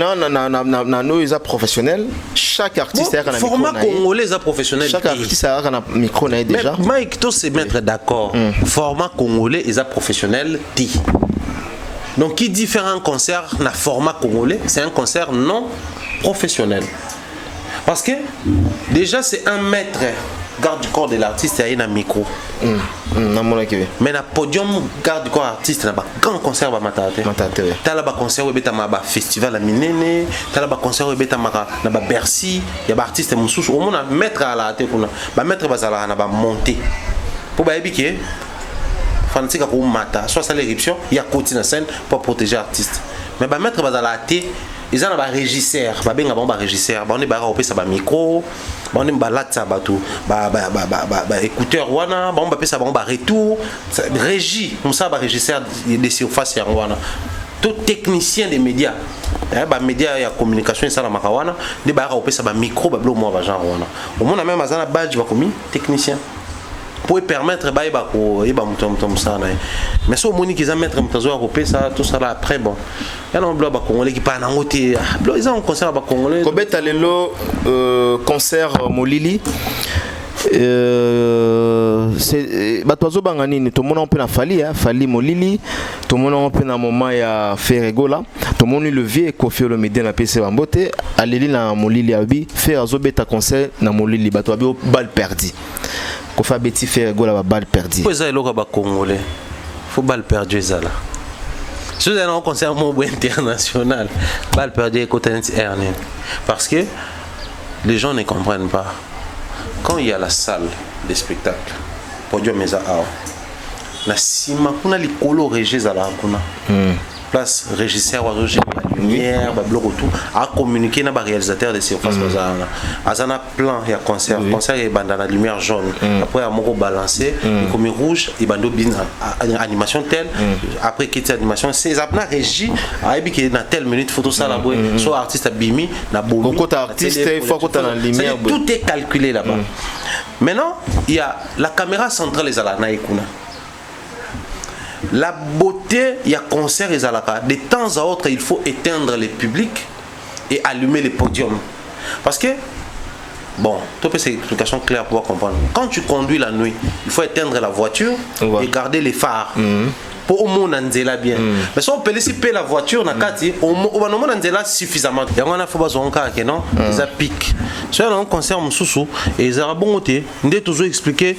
nous les professionnels, chaque artiste a un micro. Format congolais est professionnel. Chaque artiste a un micro déjà. Mais Mike, tous se mettre d'accord. Format congolais est professionnel. Donc qui diffère un concert na format congolais, c'est un concert non professionnel. Parce que déjà c'est un maître garde du corps de l'artiste et un micro. Mais na podium garde du corps artiste na grand concert ba matate. Tala ba concert beta ma ba festival à Minene, tala ba concert beta ma na ba Bercy, ya ba artiste mususu au mona mettre à la tête kuna. Ba mettre bazala na ba monter. Pour ba ebike fantika ko mata, soit ça l'éruption, il y a côté na scène pour protéger l'artiste. Mais ba mettre bazala la tête ils ont un régisseur, un régisseur, on est barré ça micro, on est balade ça bateau, écouteur wana, on va ça retour, régie, comme ça régisseur des surfaces wana. Tout technicien des médias, médias et communication ça la makawana, des barré ça micro, blo moi va genre wana. Au moins même azana badge va comme technicien. Pour permettre ça mais si on dit qu'ils mettre ça tout ça là après bon il y a un bloc congolais qui parle en côté ils ont un concert congolais Kobet Alelo concert Molili c'est batozo banganini tout le monde peut na Fali Molili tout le monde peut na moment ya Ferregola tout le monde le vieux Koffi Olomide na PC Bambote aleli na Molili abi faire azobeta concert na Molili bato abi balle perdu qu'on fait Betty Ferregola la balle perdue. Pourquoi ça est là congolais? Faut balle perdue ça là. Si vous avez un concert international, balle perdue côté Ernest. Parce que les gens ne comprennent pas. Quand il y a la salle de spectacle, podium mesa ao. La sima kuna likolo régis à la kuna. Place régisseur oiseau la lumière bloc tout à communiquer na réalisateur de surface bazana azana plan il y a concert et bandana lumière jaune après à moko balancer comme rouge et bando bin animation telle après quitter animation c'est apna régie a ebi que dans telle minute photo ça là soit artiste bimi na bomi côté artiste il faut que tu la lumière tout est calculé là-bas. Maintenant il y a la caméra centrale les ala na ikuna. La beauté, il y a concert et zalaka. De temps à autre, il faut éteindre le public et allumer les podiums. Parce que, bon, tu peux c'est une explication claire pour pouvoir comprendre. Quand tu conduis la nuit, il faut éteindre la voiture et garder les phares. Pour au moins nzela bien. Mais si on peut laisser payer la voiture na kati, au moins nzela suffisamment. Il y a un faut pas zonka que non, ça pique. Si on a un concert moussou et ils ont bon côté, on doit toujours expliquer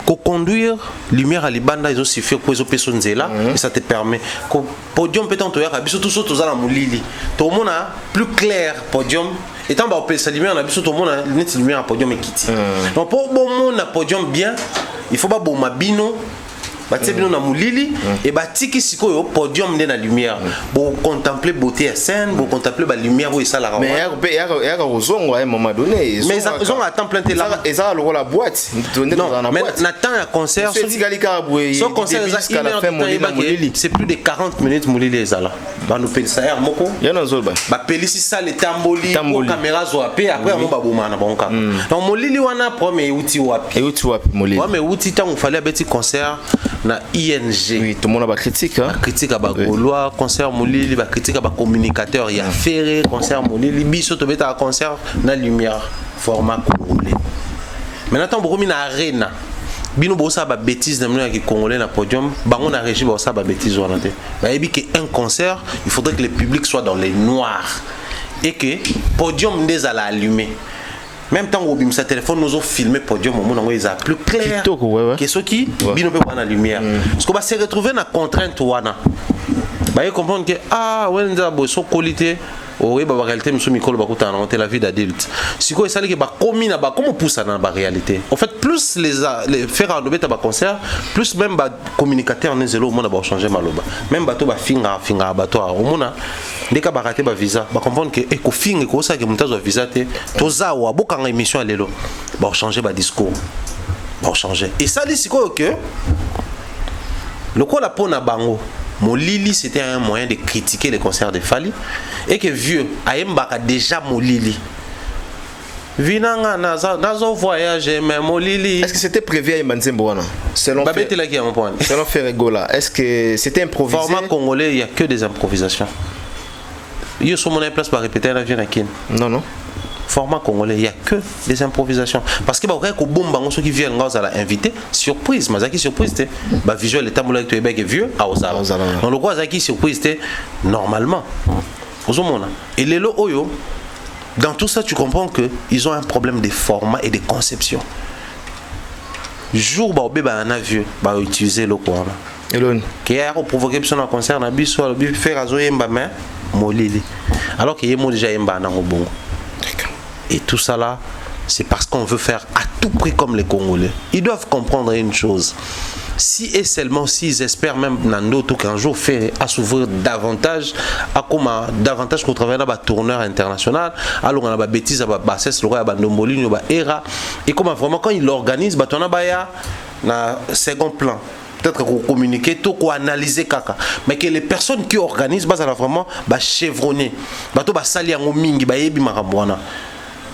que conduire lumière à libanda ils ont suffi pour les personnes là et ça te permet que podium peut être à biso tout ça tout ça la moulili. Tout le monde a plus clair podium. Et tant que ça lumière on a biso tout le monde a net lumière à podium et quitte. Donc pour bon monde à podium bien, il faut pas bon mabino batie bino na mulili et batiki sikoyo podium de la lumière pour contempler beauté à scène pour contempler la lumière où ça la mais il y a raison à un moment donné mais ils ont attend plein de là et ça la boîte non mais n'attend un concert son concert c'est plus de 40 minutes mulili ça là ba nous payer ça moko il y en a zolba ba pelisi ça les tamboli caméra zo apé après on ba boma na bonka donc mulili wana premier outil wapi mulili ouais mais outil tant il fallait petit concert na ING. Oui, tout le monde a critique. Critique à Bagolois, concert Moulili, critique à communicateur, il y a Ferré, concert Moulili, biso to beta concert na lumière, format congolais. Maintenant, beaucoup na arena. Bino bossa ba bêtise na mona qui congolais na podium, bango na régie bossa ba bêtise wana te. Ba yebi que un concert, il faudrait que le public soit dans les noirs et que podium ndeza la allumé. Même temps où sa téléphone nous a filmé podium au monde ils a plus clair que ceux qui bino peut prendre la lumière parce qu'on va se retrouver dans contrainte wana bah ils comprendre que ah ouais nda bosso qualité oui bah réalité monsieur Mikolo bakuta na la vie d'adulte si quoi ça que bah commis na bah comment pousse dans la réalité en fait plus les faire en beta ba concert plus même bah communicateur ne zélo au monde va changer maloba même bateau bah finga bateau au monde dès que baraté ba visa ba comprendre que e ko finga ko ça que mutazo visa te toza wa bokanga émission alelo ba changer ba discours ba changer et ça dit siko que le quoi la pona bango Molili c'était un moyen de critiquer les concerts de Fally et que vieux Ayembaka déjà Molili Vinanga nazo voyager mais Molili. Est-ce que c'était prévu à Imanzemboana selon Ferregola? Est-ce que c'était improvisé? Format congolais, il y a que des improvisations. Yo sur mon place pour répéter la vie nakin. Non. Format congolais, il n'y a que des improvisations. Parce que ceux qui viennent nous à inviter, surprise, mais qui surprise, visuel est amoulé avec les vieux à Ozala. Donc le quoi qui surprise, normalement. Et les lots oyo, dans tout ça, tu comprends qu'ils ont un problème de format et de conception. Jour où bébé un vieux, va utiliser le quoi. Qui a provoqué un concert, na biso, faire azo yemba mais molili. Alors qu'il y a déjà yemba na bon. Et tout ça là, c'est parce qu'on veut faire à tout prix comme les Congolais. Ils doivent comprendre une chose. Si et seulement s'ils espèrent même Nando tout qu'un jour faire à s'ouvrir davantage, à comme davantage qu'on travaille dans un tourneur international, alors on a des bêtises à bassesse, le roi à Ndomboli, à Era, et comme vraiment quand ils l'organisent, on a un second plan. Peut-être qu'on communique, tout qu'on analyse caca, mais que les personnes qui organisent, bah ça vraiment chevronner, bah tout bah salir en mingi, bah yebi marambouana.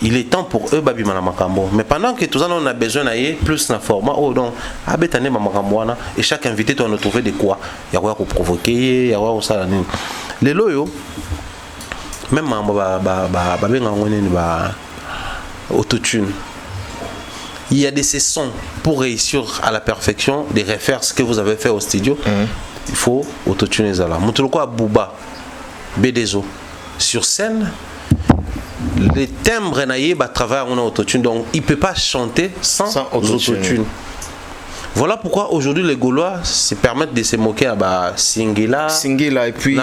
Il est temps pour eux babi makambo. Mais pendant que tout ça on a besoin d'aller plus de format, oh donc abetane makamboana et chaque invité doit nous trouver de quoi. Il y a quoi pour provoquer, il y a quoi ça. Les loyo même autotune. Il y a des sessions pour réussir à la perfection des refaire ce que vous avez fait au studio. Il faut autotuner ça là. Moutouko à Bouba Bédezo sur scène. Les timbres naïe à travers un autotune, donc il ne peut pas chanter sans autotune. Voilà pourquoi aujourd'hui les Gaulois se permettent de se moquer à Singila et puis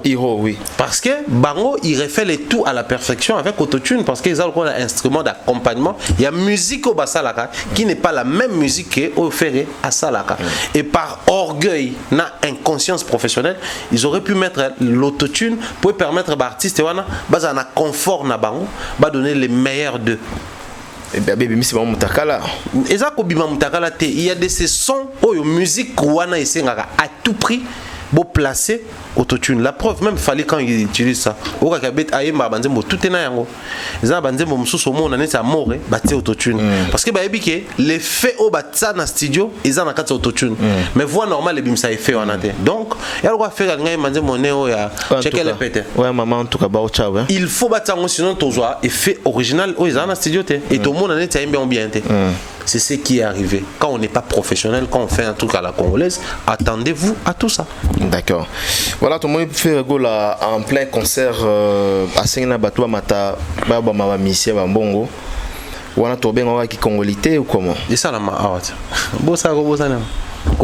Hiro, oui. Parce que Bango il refait les tout à la perfection avec autotune parce qu'ils ont un instrument d'accompagnement. Il y a musique au Basalaka qui n'est pas la même musique qu'au Ferré à Salaka. Et par orgueil, na inconscience professionnelle, ils auraient pu mettre l'autotune pour permettre à l'artiste un confort na Bango, donner les meilleurs d'eux. Il y a des sons où musique wana à tout prix beau placer autotune. La preuve, même fallait quand il utilise ça. Au Kakabet, Aïma, Banzembo, tout est naïango. Ils ont Banzembo, Moussou, Mon, Année, ça mort, bâti autotune. Parce que, l'effet au Batsa dans le studio, ils ont un cas autotune. Mais voix normale, les bimsa effet en ate. Donc, il y a le droit de faire un Banzembo, Néo, checker les pétés. Ouais, maman, en tout cas, il faut battre sinon, tu as effet original, ils ont un studio, et tout le monde en est bien. C'est ce qui est arrivé. Quand on n'est pas professionnel, quand on fait un truc à la congolaise, attendez-vous à tout ça. D'accord. Voilà, tout le monde fait là en plein concert à Sengna Batua Mata, Baba Mama Missia Bambongo. Ou on a tombé en qui congolité ou comment? Et ça, là, bossa,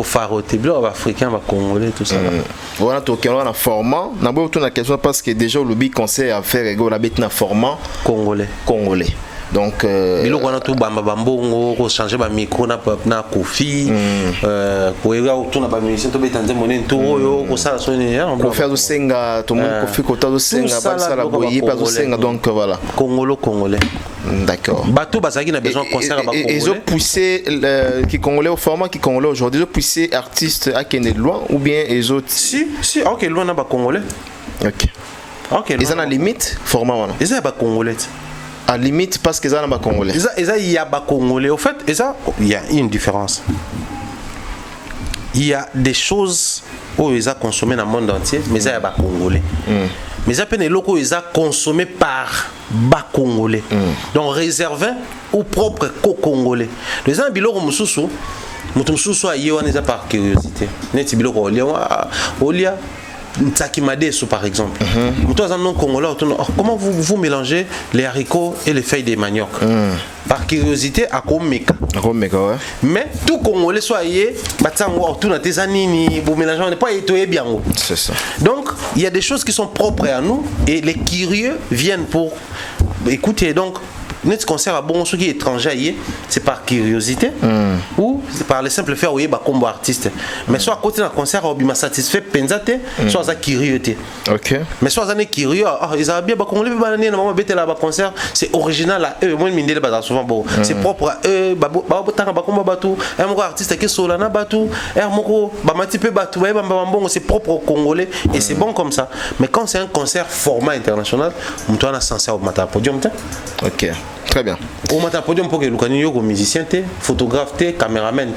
faroté, blanc, africain, congolais, tout ça. Voilà, tombé en format. On a beaucoup de questions parce que déjà, le lobby concert à faire égaux la bête na format congolais. Donc, il on a tout bamba bambongo, on changer ma micro na kofi, pour égler autour na musicien, tout bétanze monnaie tout yo, pour ça sonner. On fait du senga, tout le monde kofi kota du senga, pas ça la boyer, pas du senga, donc voilà. Congolais. D'accord. Bateau Bazaki n'a besoin de concert à Congolais. Ils ont poussé qui congolais au format qui congolais aujourd'hui, ils ont poussé artistes à Kenya loin ou bien les autres. Si, ok, loin n'a pas congolais. Ok. Ils ont la limite format voilà. Ils ont pas congolais. À limite parce qu'ils ont pas congolais. Il y a pas congolais. Au fait, il y a une différence. Il y a des choses où ils ont consommé dans le monde entier, mais il y a pas congolais. Mais il y a des locaux ils ont consommé par bas congolais. Donc réservé ou propre co-congolais. Les gens biloko mususu, mutumsusu ayewana par curiosité. Neti biloko olia Ntakimadesu par exemple. Comment vous mélangez les haricots et les feuilles de manioc? Par curiosité, à Komeka. Ouais. Mais tout Congolais soit yé, tout na tezanini, vous mélangez, on n'est pas étoilé bien. C'est ça. Donc, il y a des choses qui sont propres à nous et les curieux viennent pour écouter. Donc, notre concert à bon ceux qui est étranger, c'est par curiosité ou c'est par le simple fait où il y a comme artiste. Mais soit à côté d'un concert où il m'a satisfait penzate, soit à curiosité. Ok. Mais soit à curieux, ils ont bien qu'on les bananer normalement bête là concert, c'est original à eux. Moi je me dis souvent bon, c'est propre à eux. Un artiste qui est solana batou, un moko bamati pe batou, c'est propre aux Congolais et c'est bon comme ça. Mais quand c'est un concert format international, on doit censé au matin podium. Ok. Très bien. Au matin podium pour que le musicien, photographe, caméraman,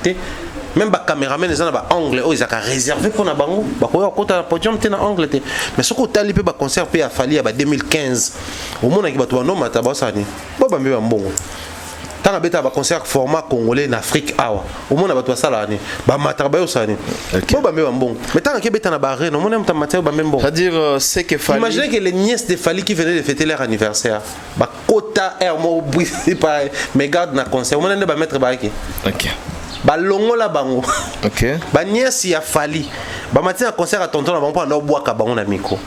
même les caméraman, ils ont un angle, ils ont réservé pour la bango. Quand on podium, tu as un angle. Mais ce qu'on a fait un concert à Fali en 2015, au monde qui a un homme à Tabasani, il y a un bon. Tant que tu as un concert format congolais en Afrique, au monde a ça l'année. Mais tant que tu as un barré, on a un c'est-à-dire, c'est que Fali. Imaginez que les nièces de Fali qui venaient de fêter leur anniversaire, Kota Hermo mais garde na concert, on va mettre barré. Ok. Longo la bango. Ok. Nièce y a Fali. Matin un concert à tonton la bango pour boire kabango na micro.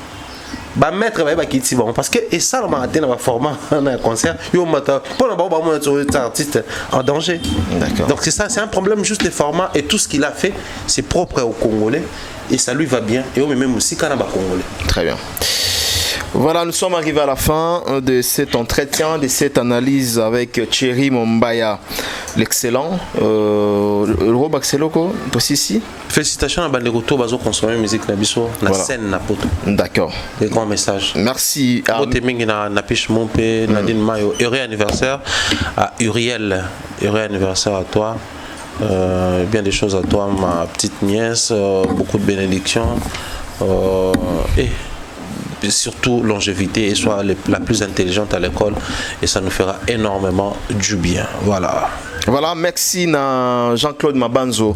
Mettre ba kiti bon parce que et ça le matin dans format un concert yo mata pour la bango artiste en danger. D'accord. Donc c'est ça, c'est un problème juste de format et tout ce qu'il a fait c'est propre aux Congolais et ça lui va bien et même aussi quand on a Congolais. Très bien. Voilà, nous sommes arrivés à la fin de cet entretien, de cette analyse avec Thierry Mombaya, l'excellent. Rob Axeloko, aussi ici. Félicitations à Banderoto, Bazo consommer musique Nabiso, la scène Napoto. D'accord. Des grands messages. Merci. Boteming na Piche Mompé, Nadine Mayo. Heureux anniversaire à Uriel. Heureux anniversaire à toi. Bien des choses à toi, ma petite nièce. Beaucoup de bénédictions. Et surtout longévité et soit la plus intelligente à l'école et ça nous fera énormément du bien. Voilà, merci à Jean-Claude Mabanzo.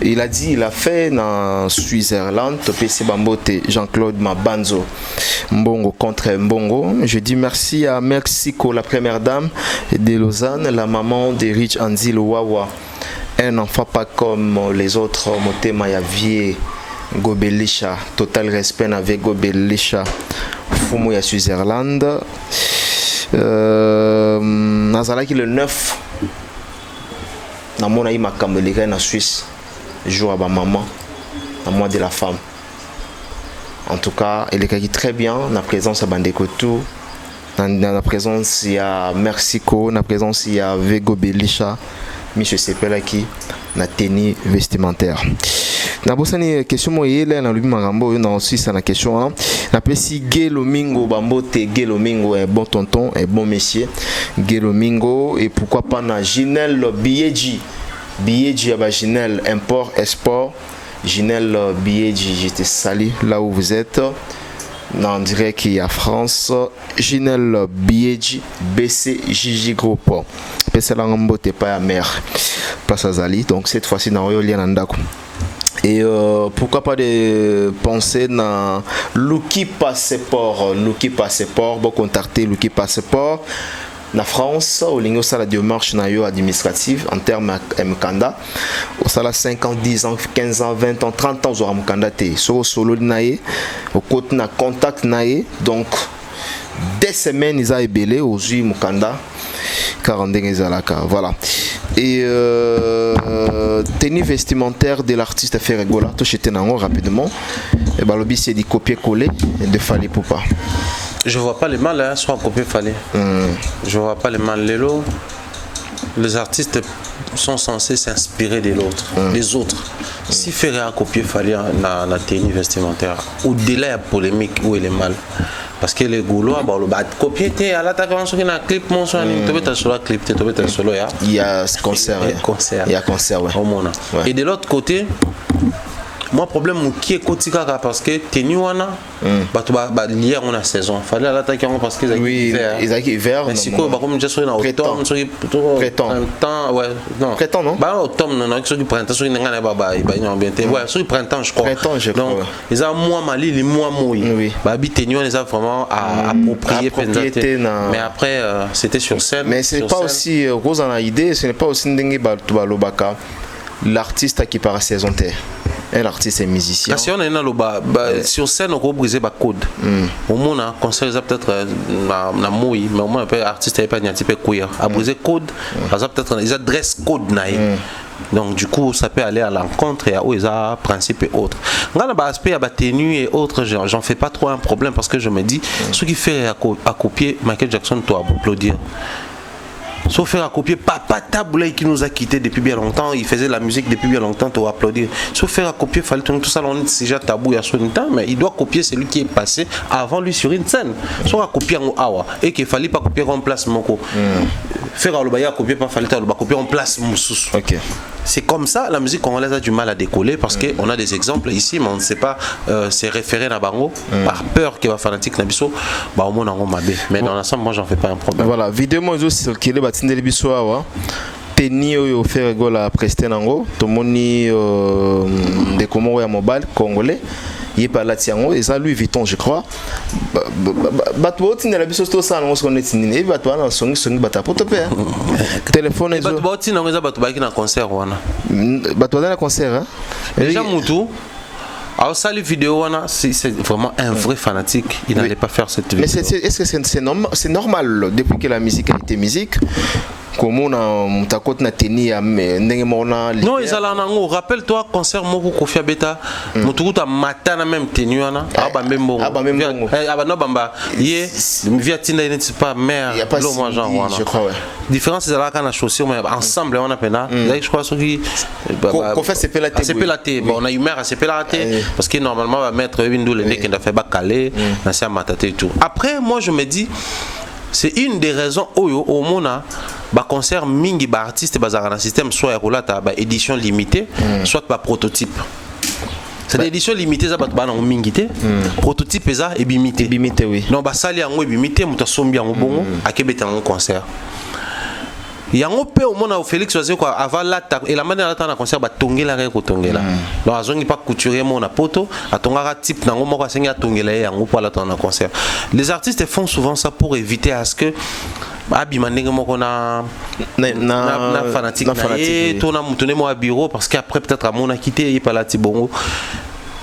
Il a dit, il a fait dans Suisse-Irlande, PC Bambote, Jean-Claude Mabanzo, Mbongo contre Mbongo. Je dis merci à Mexico, la première dame de Lausanne, la maman de Rich Anzil Wawa. Un enfant pas comme les autres, Motema Yavier. Gobelisha, total respect avec Gobelisha, Fumu ya Suisse-Irlande. Nazalaki le 9, na mona yi makambo leka na Suisse, jour à ma maman, à moi de la femme. En tout cas, il est très bien, na présence à Bandekotou, na présence il y a Mexico, na présence il y a Gobelisha, Michel Sepelaki, na tenue vestimentaire. Nabosani question mo yele na lubi magambo yo na aussi ça na question hein. Na pesi Gelomingo Bambote Gelomingo est bon tonton, est bon monsieur. Gelomingo et pourquoi pas na Ginel Bieji. Bieji à Ginel import export. Ginel Bieji, je te salue là où vous êtes. On dirait qu'il y a France. Ginel Bieji BC Gigi Group. Pesa la Mbote pas à mère. Pas à Zali. Donc cette fois-ci dans Oyolien Andako. Et pourquoi pas de penser dans Lucky Passeport. Lucky Passeport, bon contacter Lucky Passeport. Na France, au lingo ça la démarche administrative en termes mkanda. Au sala 5 ans, 10 ans, 15 ans, 20 ans, 30 ans au mkanda té. So solo naé, au côté na contact naé. Donc des semaines ils a ébélé aux yeux mkanda. 40 ezalaka, voilà. Et tenue vestimentaire de l'artiste Ferregola, tout j'étais nango rapidement. Et bah lobby c'est dit copier-coller de Fally Ipupa. Je vois pas les mal, hein, soit copier-coller. Je vois pas les mal. Les artistes sont censés s'inspirer de l'autre, des autres. Si Ferré a copié Fally dans la tenue vestimentaire, au-delà de la polémique, où il est mal. Parce que les Gaulois, copier, à l'attaque, on a un clip, mon son, tu as solo clip, tu as solo. Il y a ce concert. Il y a concert, ouais. Et de l'autre côté, moi problème qui est Kotika parce que tenue wana hier on a saison fallait l'attaquer parce qu'ils ont hiver mais si quoi comme je suis dans automne printemps ouais non printemps non bah automne non qui printemps sur ngana baba ils ont bien ouais sur printemps je crois donc ils ont moins mali les moins mouillé bah bi tenue on les a vraiment approprié mais après c'était sur scène mais c'est pas aussi rose en idée ce n'est pas aussi ndenge balobaka l'artiste qui part à saison terre. Un artiste et musicien. Si on est sur scène, on peut briser le code. Au moins, on conseille peut-être na mouille, mais au moins un artiste n'est pas un type queer. À briser code, peut-être ils adressent code naïf. Donc du coup, ça peut aller à l'encontre et à ils ont principe et autres. Dans l'aspect à tenue et autres, j'en fais pas trop un problème parce que je me dis, ce qui fait à copier Michael Jackson, toi, applaudir. Sauf faire à copier Papa Taboulay qui nous a quittés depuis bien longtemps, il faisait la musique depuis bien longtemps, tu vas applaudir. Sauf faire à copier, fallait tout ça, on est déjà tabou il y a sur une temps, mais il doit copier celui qui est passé avant lui sur une scène. Soit à copier en awa et qu'il fallait pas copier en place Moko. Faire à l'obaya copier pas fallait copier en place Moussous. Ok. C'est comme ça, la musique congolaise a du mal à décoller parce qu'on a des exemples ici, mais on ne sait pas c'est référé à Bango par peur qu'il va fanatique Nabiso, au moins on m'a mais dans l'ensemble, moi j'en fais pas un problème. Voilà, vidéo moi aussi circulé batindeli biso awa. Teni oyo Ferregola presté nango, tomoni de Comores ya mobile congolais. Il parle là tiango et ça Louis Vuitton je crois. Bato tinela biso to ça on se connaît tinini. Bato na songi bata poto pe. Téléphone et bato tinango za bato baki na concert wana. Bato na concert hein. Déjà mutu. Alors ça les vidéos c'est vraiment un vrai fanatique, il n'allait pas faire cette vidéo. Mais est-ce que c'est normal depuis que la musique a été musique? Comment on a côté na teni à non ils allaient en rappelle-toi concert moko Koffi Beta mutukuta matana même tenu ana abambembo abano bamba yé via tinda n'est pas mère lo moi genre je crois ouais différence c'est là quand on a chaussure mais ensemble on a pena je crois ceux qui Koffi c'est pelaté bon on a eu mère c'est pelaté parce que normalement va mettre une doule nez qui a fait bacaler na ça mataté et tout après moi je me dis c'est une des raisons au mona concert mingi ba artiste bazara na système soit rolata ba édition limitée soit ba prototype. C'est l'édition limitée ça ba na mingité prototype ça et bimité oui. Non ba sali yango bimité muta sombi yango bongo akebeta un concert. Yango pe au mona Félix Oazé quoi avant la et la manière là na concert ba tongela ko tongela. Donc azongi pas couturier mona poto atongara type nango moko asengi atongela yango pour la na concert. Les artistes font souvent ça pour éviter à ce que abimandenge moko na fanatique et tona mutone mo bureau parce qu'après peut-être à mon a quitté il pas là tibongo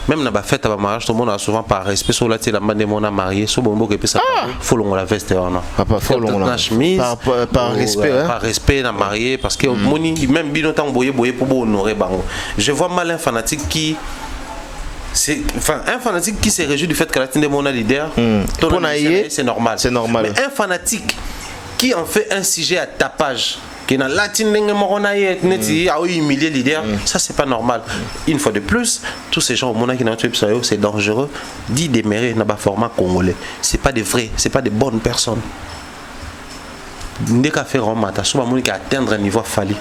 même na ba fête à mariage tout le monde a souvent par respect sur la la bande mon a marié so bombo que ça faut long la veste on pas faut long la chemise par respect par respect na marié parce que moni même binotan boyer pour honorer bango je vois mal un fanatique qui un fanatique qui se réjouit du fait que la tinde mon a leader c'est normal mais un fanatique qui en fait un sujet à tapage qui na latine ngomona neti a humilier leader, ça c'est pas normal. Une fois de plus, tous ces gens au monde qui n'ont c'est dangereux. Dit démérer dans le format congolais, c'est pas des vrais, c'est pas des bonnes personnes. Dès qu'a fait Romata, souvent mon qui atteindre un niveau Fali.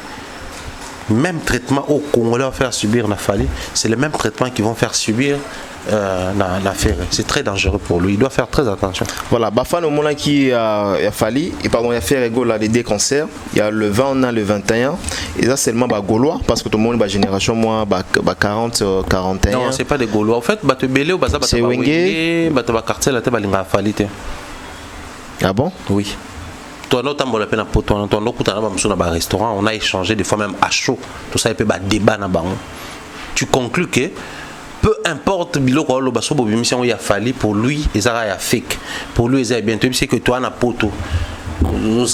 Même traitement au Congolais va faire subir na Fali, c'est le même traitement qu'ils vont faire subir na Ferré. C'est très dangereux pour lui, il doit faire très attention. Voilà, Bafan au moment qui a Fali, et pardon, il y a fait les deux concerts, il y a le 20, on a le 21, et ça seulement Gaulois, parce que tout le monde, génération, moi, 40, 41. Non, c'est pas des Gaulois. En fait, te belé ou c'est Wenge, quartier, la tête, Fali. Ah bon? Oui. Restaurant, on a échangé des fois même à chaud. Tout ça, il peut y avoir débat. Tu conclus que peu importe biloko lo baso bo mission il a fallu pour lui et ça a fake. Pour lui il a bientôt c'est que toi na poto.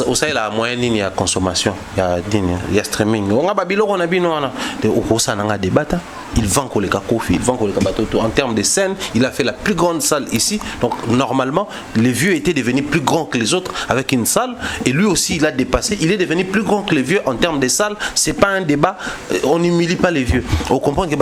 Au ça la moyenne ligne à consommation, il y a streaming. On a babilo on a bino na de au ça na débat. Il vend koleka kofi, il vend koleka bateau. En termes de scène, il a fait la plus grande salle ici. Donc normalement, les vieux étaient devenus plus grands que les autres avec une salle et lui aussi il a dépassé, il est devenu plus grand que les vieux en termes de salles. C'est pas un débat, on n'humilie pas les vieux. On comprend que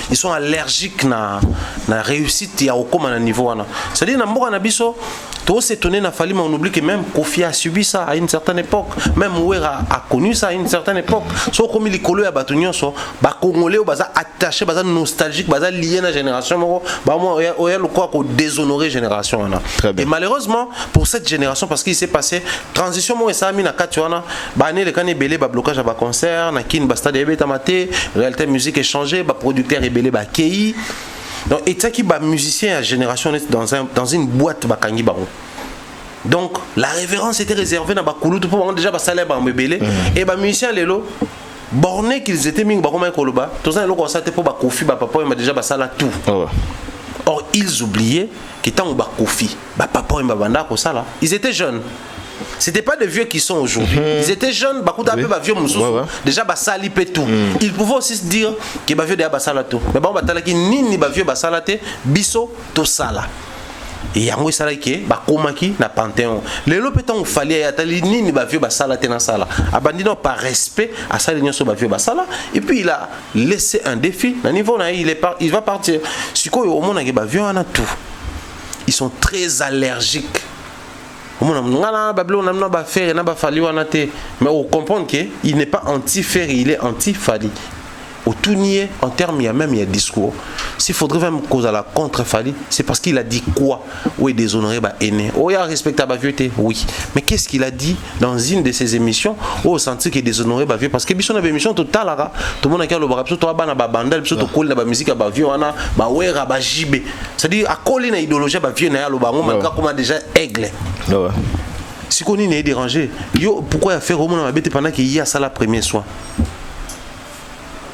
ils sont allergiques na réussite il y a au comme à niveau ana. C'est-à-dire na mboka na biso tout s'étonner na Fali mais on oublie que même Kofi a subi ça à une certaine époque, même Ouera a connu ça à une certaine époque. So comme il colo ya batunyo so ba congolais ou baza attaché baza nostalgique baza lié na génération moko ba moi oya le quoi ko déshonorer génération ana. Et malheureusement pour cette génération parce qu'il s'est passé transition moi ça a mis na katuana ba né le kané belé ba blocage à ba concert na kin ba stade ebeta maté réalité musique échangé ba producteur ebelé ba kei. Donc et ça qui ba musicien à génération dans une boîte ba kangi ba. Donc la révérence était réservée dans ba kulutu pour déjà ba salaire ba mbelé et ba musicien lelo borné qu'ils étaient mis ba koloba tout ça loko ça pour ba Kofi ba papa il déjà ba sala tout. Or ils oubliaient que tant ba Kofi ba papa il ba banda ko sala ils étaient jeunes. C'était pas des vieux qui sont aujourd'hui. Ils étaient jeunes, beaucoup d'un peu vieux mususu. Déjà ba sali pe tout. Ils pouvaient aussi se dire que ba vieux de ba sala tout. Mais bon ba talaki nini ba vieux ba salate biso to sala. Et yango sala ke ba komaki na Panthéon. Les lopeton fallait atali nini ba vieux ba salate na sala. Abandonnant par respect à sali nyoso ba vieux ba sala et puis il a laissé un défi. Na niveau na il va partir. Siko au monde na ba vieux ana tout. Ils sont très allergiques. Mais on comprend qu'il n'est pas anti-Ferry, il est anti-Fali. Au tout nier, en termes, il y a discours. S'il faudrait même cause à la contre-Fali, c'est parce qu'il a dit quoi? Oui, déshonoré, aîné. Oh, il y a respectable vieuté, oui. Mais qu'est-ce qu'il a dit dans une de ses émissions? Oh, senti qu'il est déshonoré, vieux. Parce que Bisson avait une émission totale, tout le monde a dit, tout le monde a bandal, tout le monde a musique, vieux, jibé. C'est-à-dire, à coller une idéologie, vieux, on a déjà aigle. Si on est dérangé, pourquoi il a fait Romain pendant qu'il y a ça la premier soin?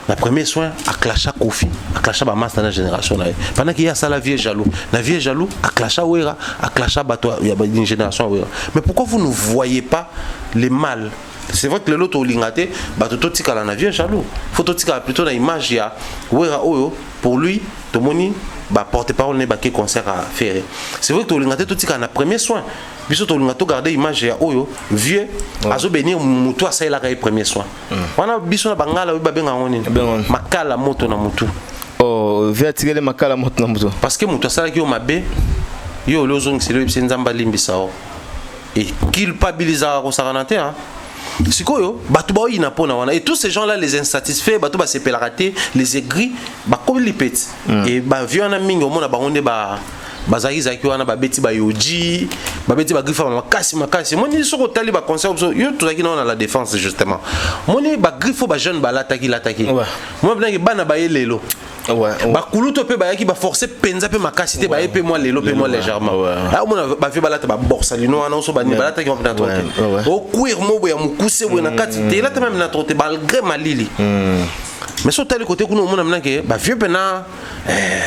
La première soin à clasha Kofi, à clasha ba master dans la génération là. Pendant qu'il y a ça la vie jaloux. La vie jaloux à clasha Ouera, à clasha bato il y a une génération Ouera. Mais pourquoi vous ne voyez pas les mal? C'est vrai que le lot au lingaté, bato totika la vie jaloux. Faut totika plutôt dans image ya Ouera Oyo pour lui, Tomoni ba porte-parole ne ba ke concert à faire. C'est vrai que lingaté totika na premier soin. Biso to lingato garder image ya Oyo vieux azo bénir mutu ça il a gagné premier soin. Wana biso na bangala ba benga ngoni makala moto na mutu. Oh vieux tigele makala moto na mutu. Parce que mutu ça ki o mabe yo lozong c'est le nzamba limbisa o. Et culpabiliser ko saranate hein. Sikoyo bato ba ina pona wana et tous ces gens là les insatisfaits bato ba sepela raté les aigris ba comme les pets et ba vieux na mingi o mona ba onde ba bazaki zaki wana ba beti ba yoji ba beti ba grifa makasi moni soko tali ba concert yo tout zaki na la défense justement moni ba grifo ba jeune ba lataki moi blanki bana ba yelelo ba kuluto pe ba yaki ba forcer penza pe makasi te ba pe moi lelo pe moi légèrement ah mona ba fi ba lata ba borsa lino wana so ba ni ba lataki ba na trote o kuir mo bo ya mukuse bo na kati te lata même na trote malgré malili mais sur tel côté qu'on a que bah vieux pena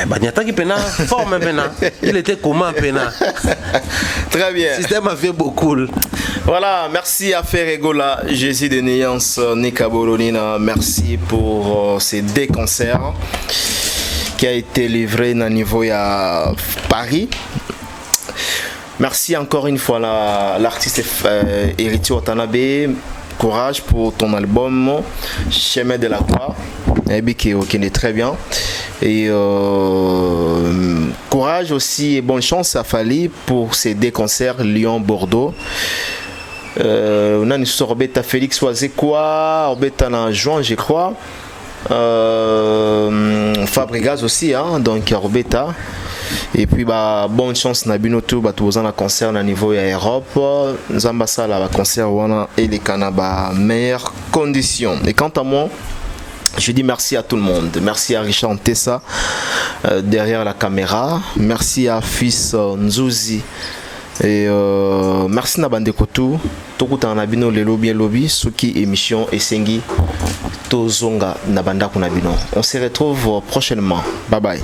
bah nyata qui pena forme pena il était comment pena très bien système a fait beaucoup. Voilà, merci à Ferregola Jésus de Néance Nekabolonina, merci pour ces deux concerts qui a été livré au niveau à Paris. Merci encore une fois l'artiste Héritier Watanabe courage pour ton album Chemin de la Croix. Qui est très bien. Et courage aussi et bonne chance à Fali pour ces deux concerts Lyon-Bordeaux. On a une sorbette à Félix Oazekwa, Orbette en juin, je crois. Fabregas aussi, hein, donc Orbetta. Et puis bonne chance na binoto tous en concert na niveau ya Europe. Zambassa la concert wana et les Canaba meilleures conditions. Et quant à moi, je dis merci à tout le monde. Merci à Richard Tessa derrière la caméra. Merci à Fils Nzouzi. Et merci na bande kotou. Tokuta na bino lelo bien lobby suki émission Esengi Tozonga na banda kuna bino. On se retrouve prochainement. Bye bye.